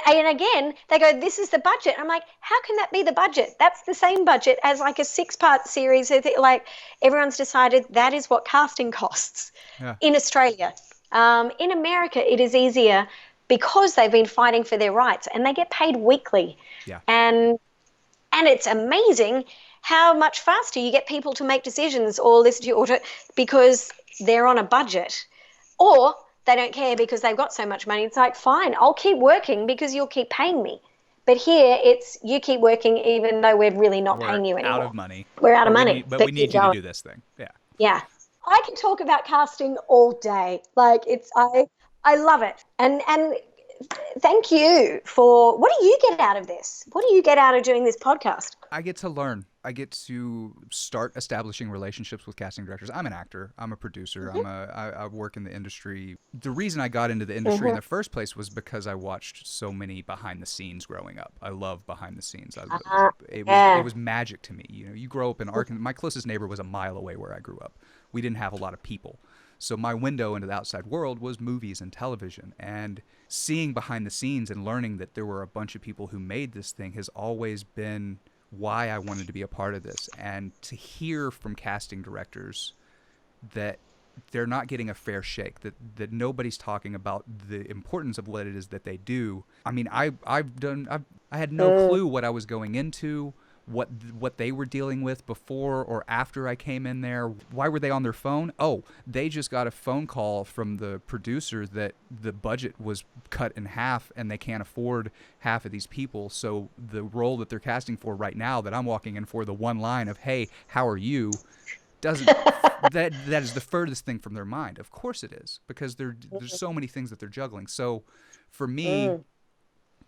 and again, they go, "This is the budget." I'm like, how can that be the budget? That's the same budget as like a 6-part series. Like, everyone's decided that is what casting costs in Australia. In America, it is easier because they've been fighting for their rights and they get paid weekly. Yeah. And it's amazing how much faster you get people to make decisions or listen to you because they're on a budget, or they don't care because they've got so much money. It's like, fine, I'll keep working because you'll keep paying me. But here it's you keep working even though we're really not paying you anymore. Out of money. We're out of money. But we need you to do this thing. Yeah. Yeah. I can talk about casting all day. Like, I love it. And thank you for, what do you get out of this? What do you get out of doing this podcast? I get to learn. I get to start establishing relationships with casting directors. I'm an actor. I'm a producer. I work in the industry. The reason I got into the industry in the first place was because I watched so many behind the scenes growing up. I love behind the scenes. It was magic to me. You grow up in Arkansas. My closest neighbor was a mile away where I grew up. We didn't have a lot of people. So my window into the outside world was movies and television. And seeing behind the scenes and learning that there were a bunch of people who made this thing has always been why I wanted to be a part of this. And to hear from casting directors that they're not getting a fair shake, that nobody's talking about the importance of what it is that they do. I mean, I had no clue what I was going into, what they were dealing with before or after I came in there. Why were they on their phone? Oh, they just got a phone call from the producer that the budget was cut in half and they can't afford half of these people. So the role that they're casting for right now that I'm walking in for, the one line of, "Hey, how are you?" doesn't that is the furthest thing from their mind. Of course it is, because there's so many things that they're juggling. So for me,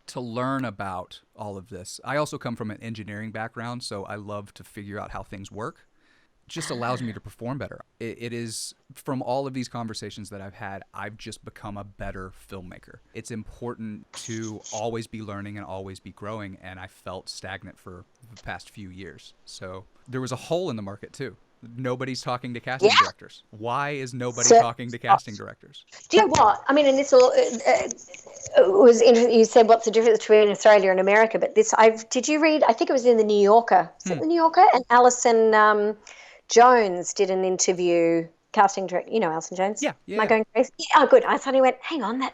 to learn about all of this. I also come from an engineering background, so I love to figure out how things work. It just allows me to perform better. It is, from all of these conversations that I've had, I've just become a better filmmaker. It's important to always be learning and always be growing, and I felt stagnant for the past few years. So there was a hole in the market too. Nobody's talking to casting directors. Why is nobody talking to casting directors? Do you know what? I mean, and this all was interesting. You said, what's the difference between Australia and America? But this, did you read? I think it was in the New Yorker. Is it the New Yorker? And Alison Jones did an interview casting director, Alison Jones. Yeah. Am I going crazy? Yeah, oh, good. I suddenly went, hang on, that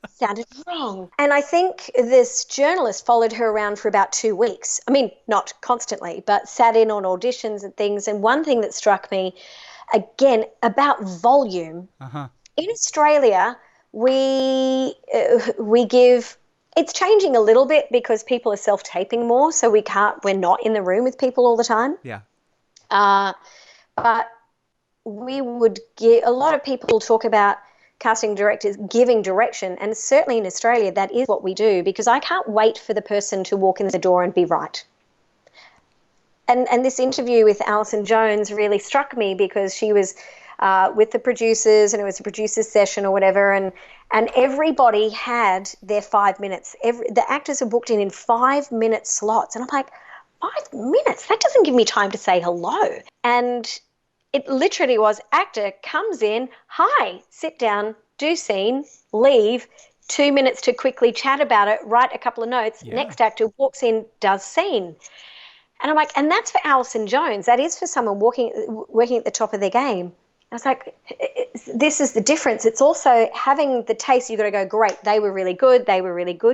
sounded wrong. And I think this journalist followed her around for about 2 weeks. I mean, not constantly, but sat in on auditions and things. And one thing that struck me, again, about volume, in Australia, we give, it's changing a little bit because people are self-taping more, so we're not in the room with people all the time. Yeah. But we would give, a lot of people talk about casting directors giving direction, and certainly in Australia that is what we do, because I can't wait for the person to walk in the door and be right. And this interview with Alison Jones really struck me because she was with the producers, and it was a producer's session or whatever, and everybody had their 5 minutes. The actors are booked in 5-minute slots, and I'm like, 5 minutes? That doesn't give me time to say hello. And it literally was, actor comes in, hi, sit down, do scene, leave, 2 minutes to quickly chat about it, write a couple of notes. Yeah. Next actor walks in, does scene. And I'm like, and that's for Alison Jones. That is for someone working at the top of their game. I was like, this is the difference. It's also having the taste. You've got to go, great, they were really good.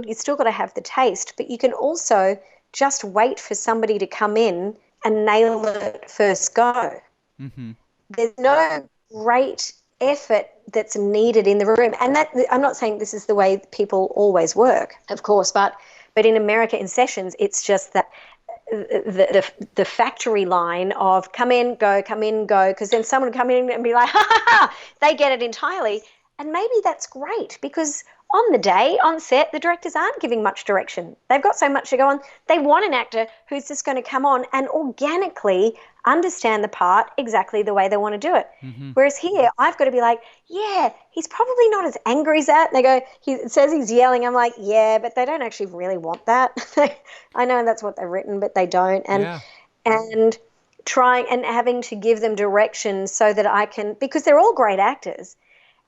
You still got to have the taste, but you can also just wait for somebody to come in and nail it first go. Mm-hmm. There's no great effort that's needed in the room. And that, I'm not saying this is the way people always work, of course, but in America in sessions, it's just that the factory line of come in, go, because then someone would come in and be like, ha, ha, ha, they get it entirely. And maybe that's great, because on the day, on set, the directors aren't giving much direction. They've got so much to go on. They want an actor who's just going to come on and organically understand the part exactly the way they want to do it. Mm-hmm. Whereas here, I've got to be like, yeah, he's probably not as angry as that. And they go, it says he's yelling. I'm like, yeah, but they don't actually really want that. I know that's what they've written, but they don't. And trying and having to give them direction so that I can, because they're all great actors.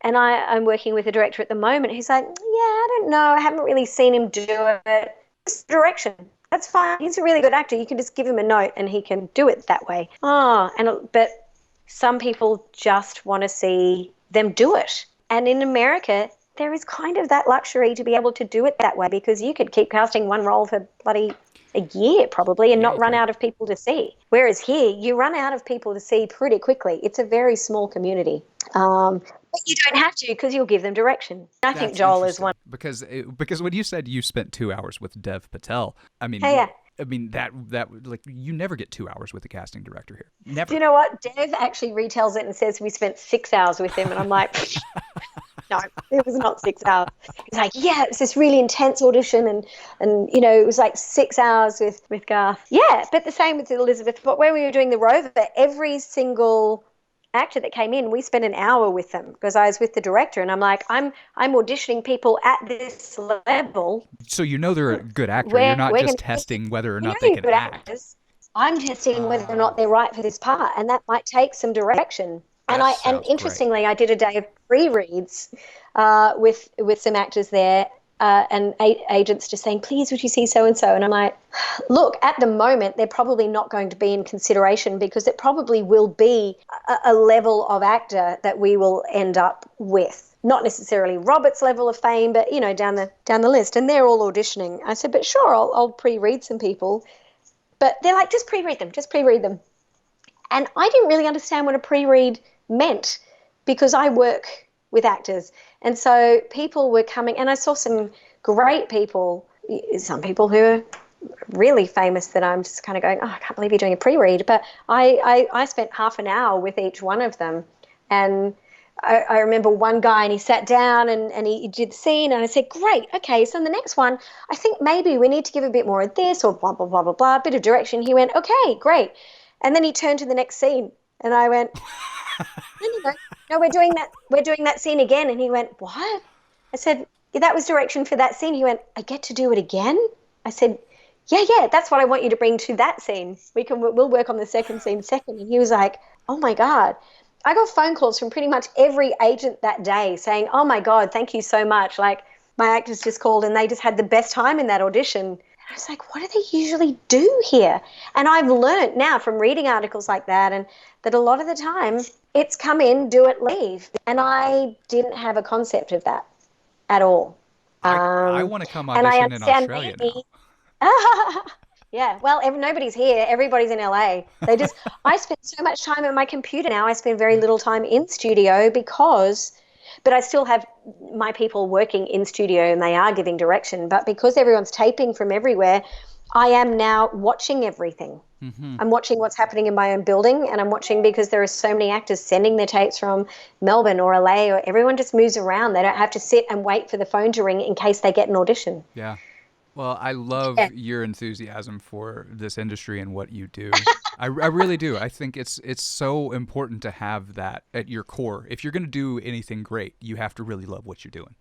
And I'm working with a director at the moment who's like, yeah, I don't know, I haven't really seen him do it. Just direction. That's fine. He's a really good actor. You can just give him a note and he can do it that way. But some people just want to see them do it. And in America, there is kind of that luxury to be able to do it that way, because you could keep casting one role for bloody a year probably and not run out of people to see. Whereas here, you run out of people to see pretty quickly. It's a very small community. But you don't have to, because you'll give them direction. I think Joel is one. Because when you said you spent 2 hours with Dev Patel, I mean, that like, you never get 2 hours with a casting director here. Never. Do you know what? Dev actually retells it and says we spent 6 hours with him, and I'm like, no, it was not 6 hours. He's like, yeah, it was this really intense audition, and it was like 6 hours with Garth. Yeah, but the same with Elizabeth. But when we were doing the Rover, every single actor that came in, we spent an hour with them, because I was with the director, and I'm like, I'm auditioning people at this level. So they're a good actor. You're not just testing whether or not they can act. Actors. I'm testing whether or not they're right for this part, and that might take some direction. And interestingly, I did a day of pre-reads with some actors there, and agents just saying, please, would you see so-and-so? And I'm like, look, at the moment, they're probably not going to be in consideration, because it probably will be a level of actor that we will end up with. Not necessarily Robert's level of fame, but, down the list. And they're all auditioning. I said, but sure, I'll pre-read some people. But they're like, just pre-read them. And I didn't really understand what a pre-read meant, because I work with actors. And so people were coming, and I saw some great people, some people who are really famous that I'm just kind of going, oh, I can't believe you're doing a pre-read. But I spent half an hour with each one of them. And I remember one guy, and he sat down and he did the scene, and I said, great, okay, so in the next one, I think maybe we need to give a bit more of this, or blah, blah, blah, blah, blah, a bit of direction. He went, okay, great. And then he turned to the next scene, and I went, no, we're doing that scene again. And he went, what? I said, yeah, that was direction for that scene. He went, I get to do it again? I said, yeah, that's what I want you to bring to that scene. We'll work on the second scene second. And he was like, oh my God. I got phone calls from pretty much every agent that day saying, oh my God, thank you so much. Like, my actors just called and they just had the best time in that audition. I was like, what do they usually do here? And I've learned now from reading articles like that, and that a lot of the time it's come in, do it, leave. And I didn't have a concept of that at all. I want to come And I audition in understand Australia maybe. now. Yeah, well, nobody's here. Everybody's in LA. I spend so much time at my computer now. I spend very little time in studio but I still have my people working in studio and they are giving direction. But because everyone's taping from everywhere, I am now watching everything. Mm-hmm. I'm watching what's happening in my own building, and I'm watching because there are so many actors sending their tapes from Melbourne or LA, or everyone just moves around. They don't have to sit and wait for the phone to ring in case they get an audition. Yeah. Well, I love Yeah. your enthusiasm for this industry and what you do. I really do. I think it's so important to have that at your core. If you're going to do anything great, you have to really love what you're doing.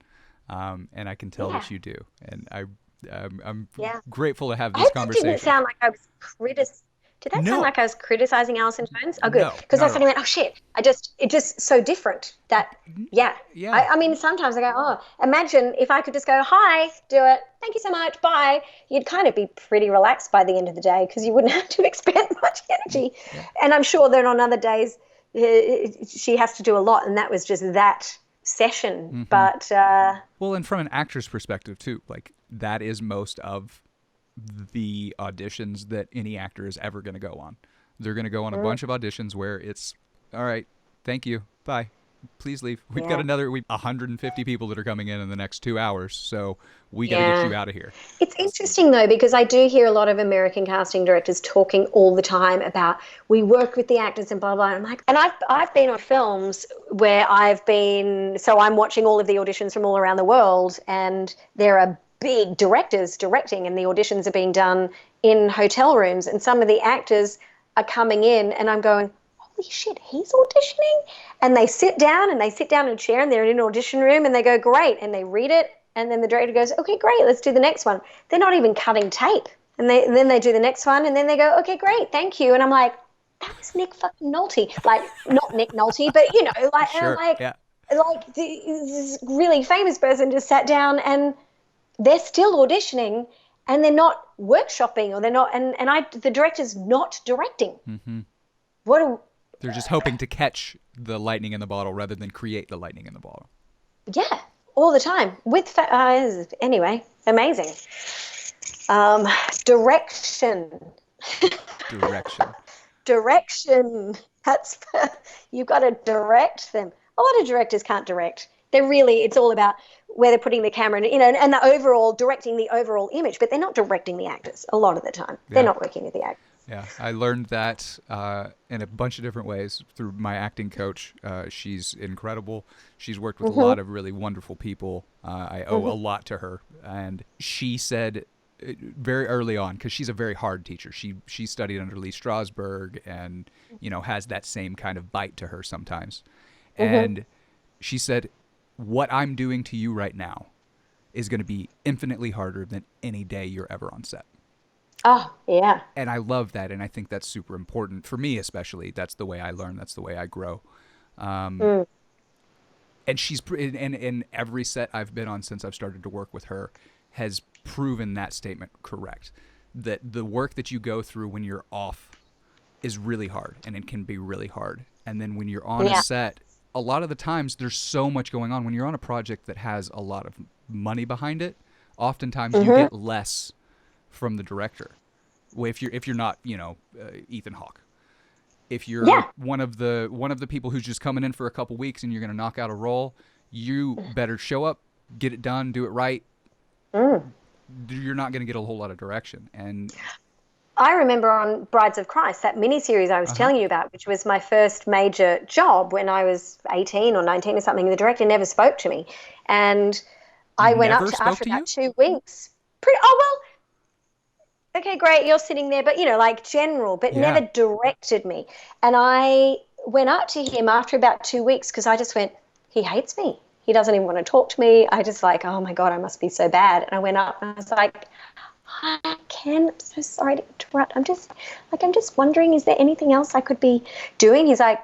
And I can tell that you do. And I'm Yeah. grateful to have I this hope that didn't conversation. sound like I was Did that sound No, like I was criticizing Alison Jones? Oh, good. no, Because not I at all. suddenly went, oh, shit. It just so different that, yeah. Yeah. I mean, sometimes I go, oh, imagine if I could just go, hi, do it. Thank you so much. Bye. You'd kind of be pretty relaxed by the end of the day because you wouldn't have to expend much energy. Yeah. And I'm sure that on other days she has to do a lot, and that was just that session. Mhm. But, Well, and from an actor's perspective too, like that is most of the auditions that any actor is ever going to go on. They're going to go on a bunch of auditions where it's, all right, thank you, bye, please leave. We've got 150 people that are coming in the next 2 hours, so we got to get you out of here. It's interesting though, because I do hear a lot of American casting directors talking all the time about we work with the actors and blah blah. And I'm like, and I've been on films where so I'm watching all of the auditions from all around the world, and there are big directors directing, and the auditions are being done in hotel rooms, and some of the actors are coming in, and I'm going, holy shit, he's auditioning? And they sit down in a chair, and they're in an audition room, and they go, great, and they read it. And then the director goes, okay, great, let's do the next one. They're not even cutting tape. And then they do the next one, and then they go, okay, great, thank you. And I'm like, that was Nick fucking Nolte. Like, not Nick Nolte, but, like, Sure. like this really famous person just sat down, and they're still auditioning, and they're not workshopping, or they're not, the director's not directing. Mm-hmm. They're just hoping to catch the lightning in the bottle rather than create the lightning in the bottle. Yeah. All the time anyway, amazing. Direction. Direction. You've got to direct them. A lot of directors can't direct. It's all about where they're putting the camera and the overall, directing the overall image, but they're not directing the actors a lot of the time. They're not working with the actors. Yeah, I learned that in a bunch of different ways through my acting coach. She's incredible. She's worked with a lot of really wonderful people. I owe a lot to her. And she said very early on, because she's a very hard teacher. She studied under Lee Strasberg and, has that same kind of bite to her sometimes. And she said, what I'm doing to you right now is going to be infinitely harder than any day you're ever on set. Oh, yeah. And I love that, and I think that's super important for me, especially. That's the way I learn. That's the way I grow. And she's in every set I've been on since I've started to work with her has proven that statement correct. That the work that you go through when you're off is really hard, and it can be really hard. And then when you're on a set, a lot of the times there's so much going on. When you're on a project that has a lot of money behind it, oftentimes you get less from the director. Well, if you're not, Ethan Hawke. If you're one of the people who's just coming in for a couple weeks and you're going to knock out a role, you better show up, get it done, do it right. You're not going to get a whole lot of direction. And I remember on Brides of Christ, that miniseries I was telling you about, which was my first major job when I was 18 or 19 or something. The director never spoke to me, and I went up to after about 2 weeks. Okay, great, you're sitting there, but general, but never directed me. And I went up to him after about 2 weeks because I just went, he hates me. He doesn't even want to talk to me. I just oh my God, I must be so bad. And I went up and I was like, hi, Ken, I'm so sorry to interrupt. I'm just wondering, is there anything else I could be doing? He's like,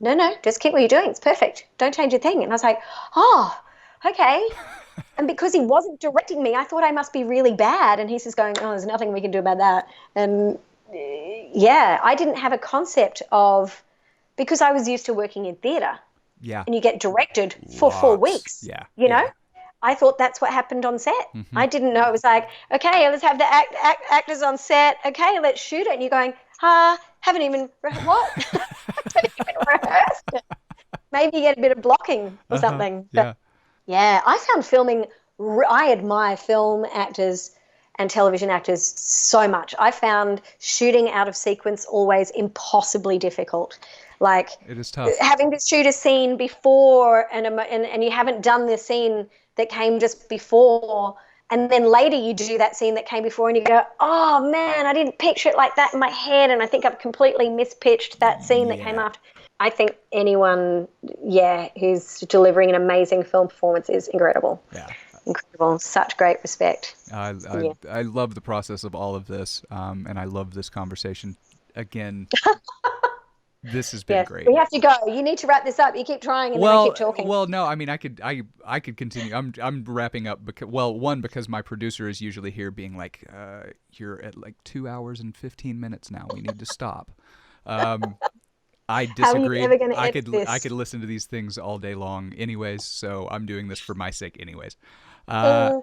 no, just keep what you're doing. It's perfect. Don't change a thing. And I was like, oh, okay. And because he wasn't directing me, I thought I must be really bad. And he's just going, oh, there's nothing we can do about that. And yeah, I didn't have a concept of, because I was used to working in theatre. Yeah. And you get directed for 4 weeks. Yeah. You know? I thought that's what happened on set. Mm-hmm. I didn't know. It was like, okay, let's have the actors on set. Okay, let's shoot it. And you're going, haven't even, what? Haven't even rehearsed it. Maybe you get a bit of blocking or something. But yeah, I found filming, I admire film actors and television actors so much. I found shooting out of sequence always impossibly difficult. Like, it is tough. Having to shoot a scene before and you haven't done the scene that came just before, and then later you do that scene that came before and you go, oh man, I didn't picture it like that in my head, and I think I've completely mispitched that scene that came after. I think anyone, who's delivering an amazing film performance is incredible. Yeah. Incredible. Such great respect. I love the process of all of this, and I love this conversation. Again, this has been great. We have to go. You need to wrap this up. You keep trying and then I keep talking. Well, no, I mean, I could continue. I'm wrapping up because my producer is usually here being like, you're at like 2 hours and 15 minutes now. We need to stop. I disagree. I could listen to these things all day long anyways, so I'm doing this for my sake anyways. I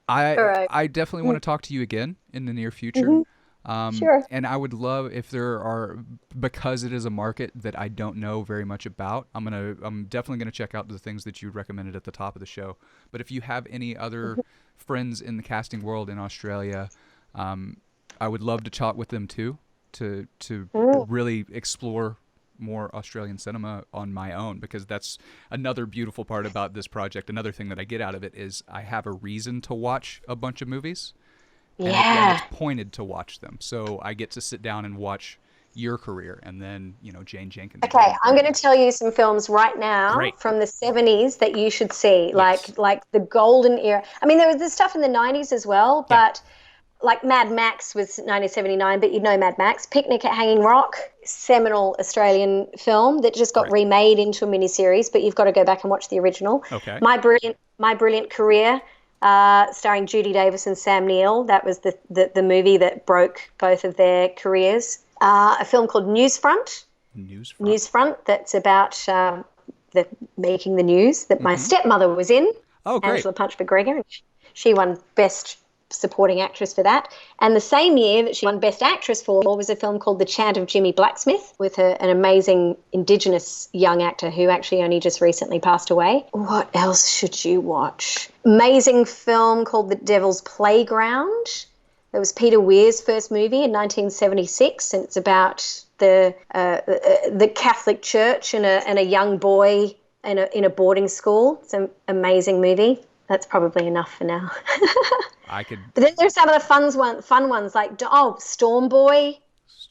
definitely want to talk to you again in the near future. Mm-hmm. Sure. And I would love if there are, because it is a market that I don't know very much about, I'm definitely gonna check out the things that you recommended at the top of the show. But if you have any other friends in the casting world in Australia, I would love to chat with them too, to really explore more Australian cinema on my own, because that's another beautiful part about this project. Another thing that I get out of it is I have a reason to watch a bunch of movies. And it's pointed to watch them. So I get to sit down and watch your career, and then, Jane Jenkins. Okay, I'm going to tell you some films right now from the 70s that you should see, like the golden era. I mean, there was this stuff in the 90s as well, but like Mad Max was 1979, but you know Mad Max. Picnic at Hanging Rock, seminal Australian film that just got remade into a miniseries, but you've got to go back and watch the original. Okay. My Brilliant Career, starring Judy Davis and Sam Neill. That was the movie that broke both of their careers. A film called Newsfront. Newsfront. That's about making the news that my stepmother was in. Oh, great. Angela Punch McGregor. She won Best Supporting Actress for that. And the same year that she won Best Actress for was a film called The Chant of Jimmy Blacksmith, with an amazing Indigenous young actor who actually only just recently passed away. What else should you watch? Amazing film called The Devil's Playground. It was Peter Weir's first movie in 1976, and it's about the Catholic Church and a young boy in a boarding school. It's an amazing movie. That's probably enough for now. But then there's some of the fun ones like Storm Boy.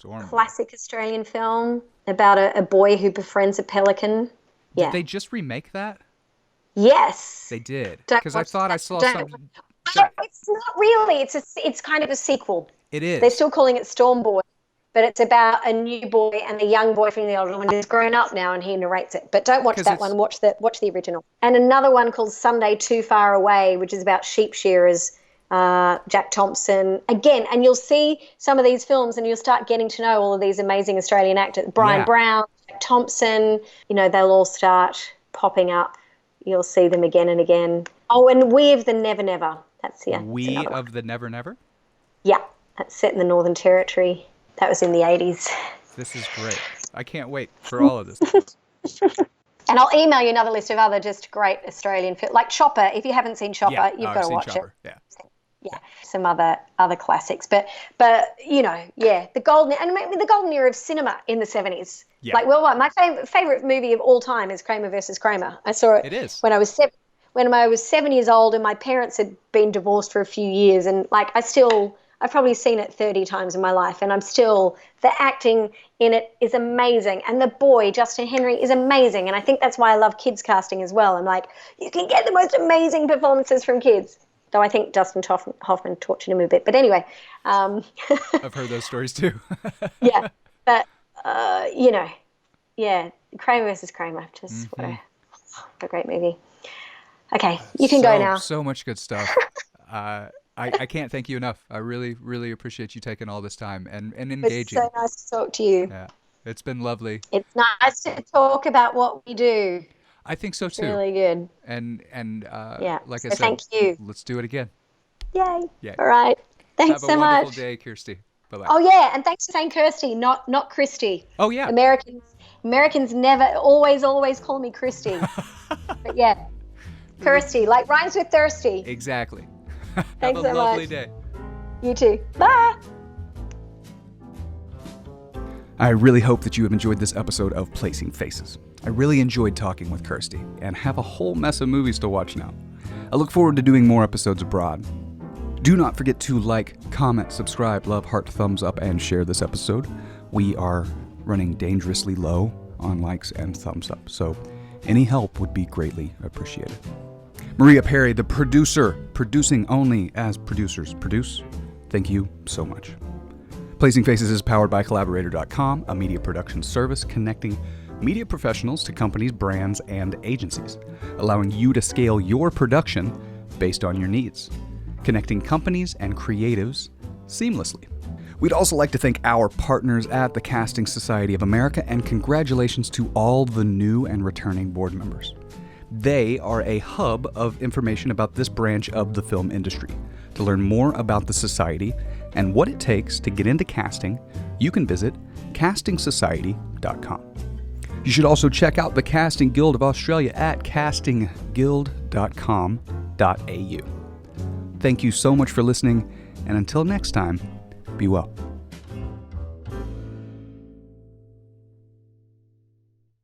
Classic Australian film about a boy who befriends a pelican. Yeah. Did they just remake that? Yes. They did. Because I thought I saw something. It's not really. It's kind of a sequel. It is. They're still calling it Storm Boy, but it's about a new boy and a young boy from the older one who's grown up now, and he narrates it. But don't watch that one. Watch the original. And another one called Sunday Too Far Away, which is about sheep shearers. Jack Thompson again, and you'll see some of these films and you'll start getting to know all of these amazing Australian actors. Brian Brown, Jack Thompson, they'll all start popping up. You'll see them again and again. Oh, and We of the Never Never. That's We of the Never Never? Yeah, that's set in the Northern Territory. That was in the 80s. This is great. I can't wait for all of this. And I'll email you another list of other just great Australian films, like Chopper. If you haven't seen Chopper, you've got to watch Chopper. It. Yeah, some other classics, but the golden era of cinema in the 70s. Yeah. Like, my favorite movie of all time is Kramer versus Kramer. I saw it. It is. When I was 7 years old, and my parents had been divorced for a few years, and like I've probably seen it 30 times in my life, and the acting in it is amazing, and the boy Justin Henry is amazing, and I think that's why I love kids casting as well. I'm like, you can get the most amazing performances from kids. Though I think Dustin Hoffman tortured him a bit. But anyway. I've heard those stories too. Yeah. But, Kramer versus Kramer. Just what a great movie. Okay, you can go now. So much good stuff. I can't thank you enough. I really, really appreciate you taking all this time and engaging. It's so nice to talk to you. Yeah, it's been lovely. It's nice to talk about what we do. I think so too. Really good. And Yeah. like I So said, thank you. let's do it again. Yay. Yeah. All right. Thanks Have so a wonderful much. day, Kirsty. Bye-bye. Oh yeah, and thanks for saying Kirsty, not Christy. Oh yeah. Americans never always call me Christy. But yeah, Kirsty, like rhymes with thirsty. Exactly. Thanks Have a so lovely much. day. You too. Bye. I really hope that you have enjoyed this episode of Placing Faces. I really enjoyed talking with Kirsty and have a whole mess of movies to watch now. I look forward to doing more episodes abroad. Do not forget to like, comment, subscribe, love, heart, thumbs up, and share this episode. We are running dangerously low on likes and thumbs up, so any help would be greatly appreciated. Maria Perry, the producer, producing only as producers produce. Thank you so much. Placing Faces is powered by Collaborator.com, a media production service connecting media professionals to companies, brands, and agencies, allowing you to scale your production based on your needs, connecting companies and creatives seamlessly. We'd also like to thank our partners at the Casting Society of America, and congratulations to all the new and returning board members. They are a hub of information about this branch of the film industry. To learn more about the society and what it takes to get into casting, you can visit castingsociety.com. You should also check out the Casting Guild of Australia at castingguild.com.au. Thank you so much for listening, and until next time, be well.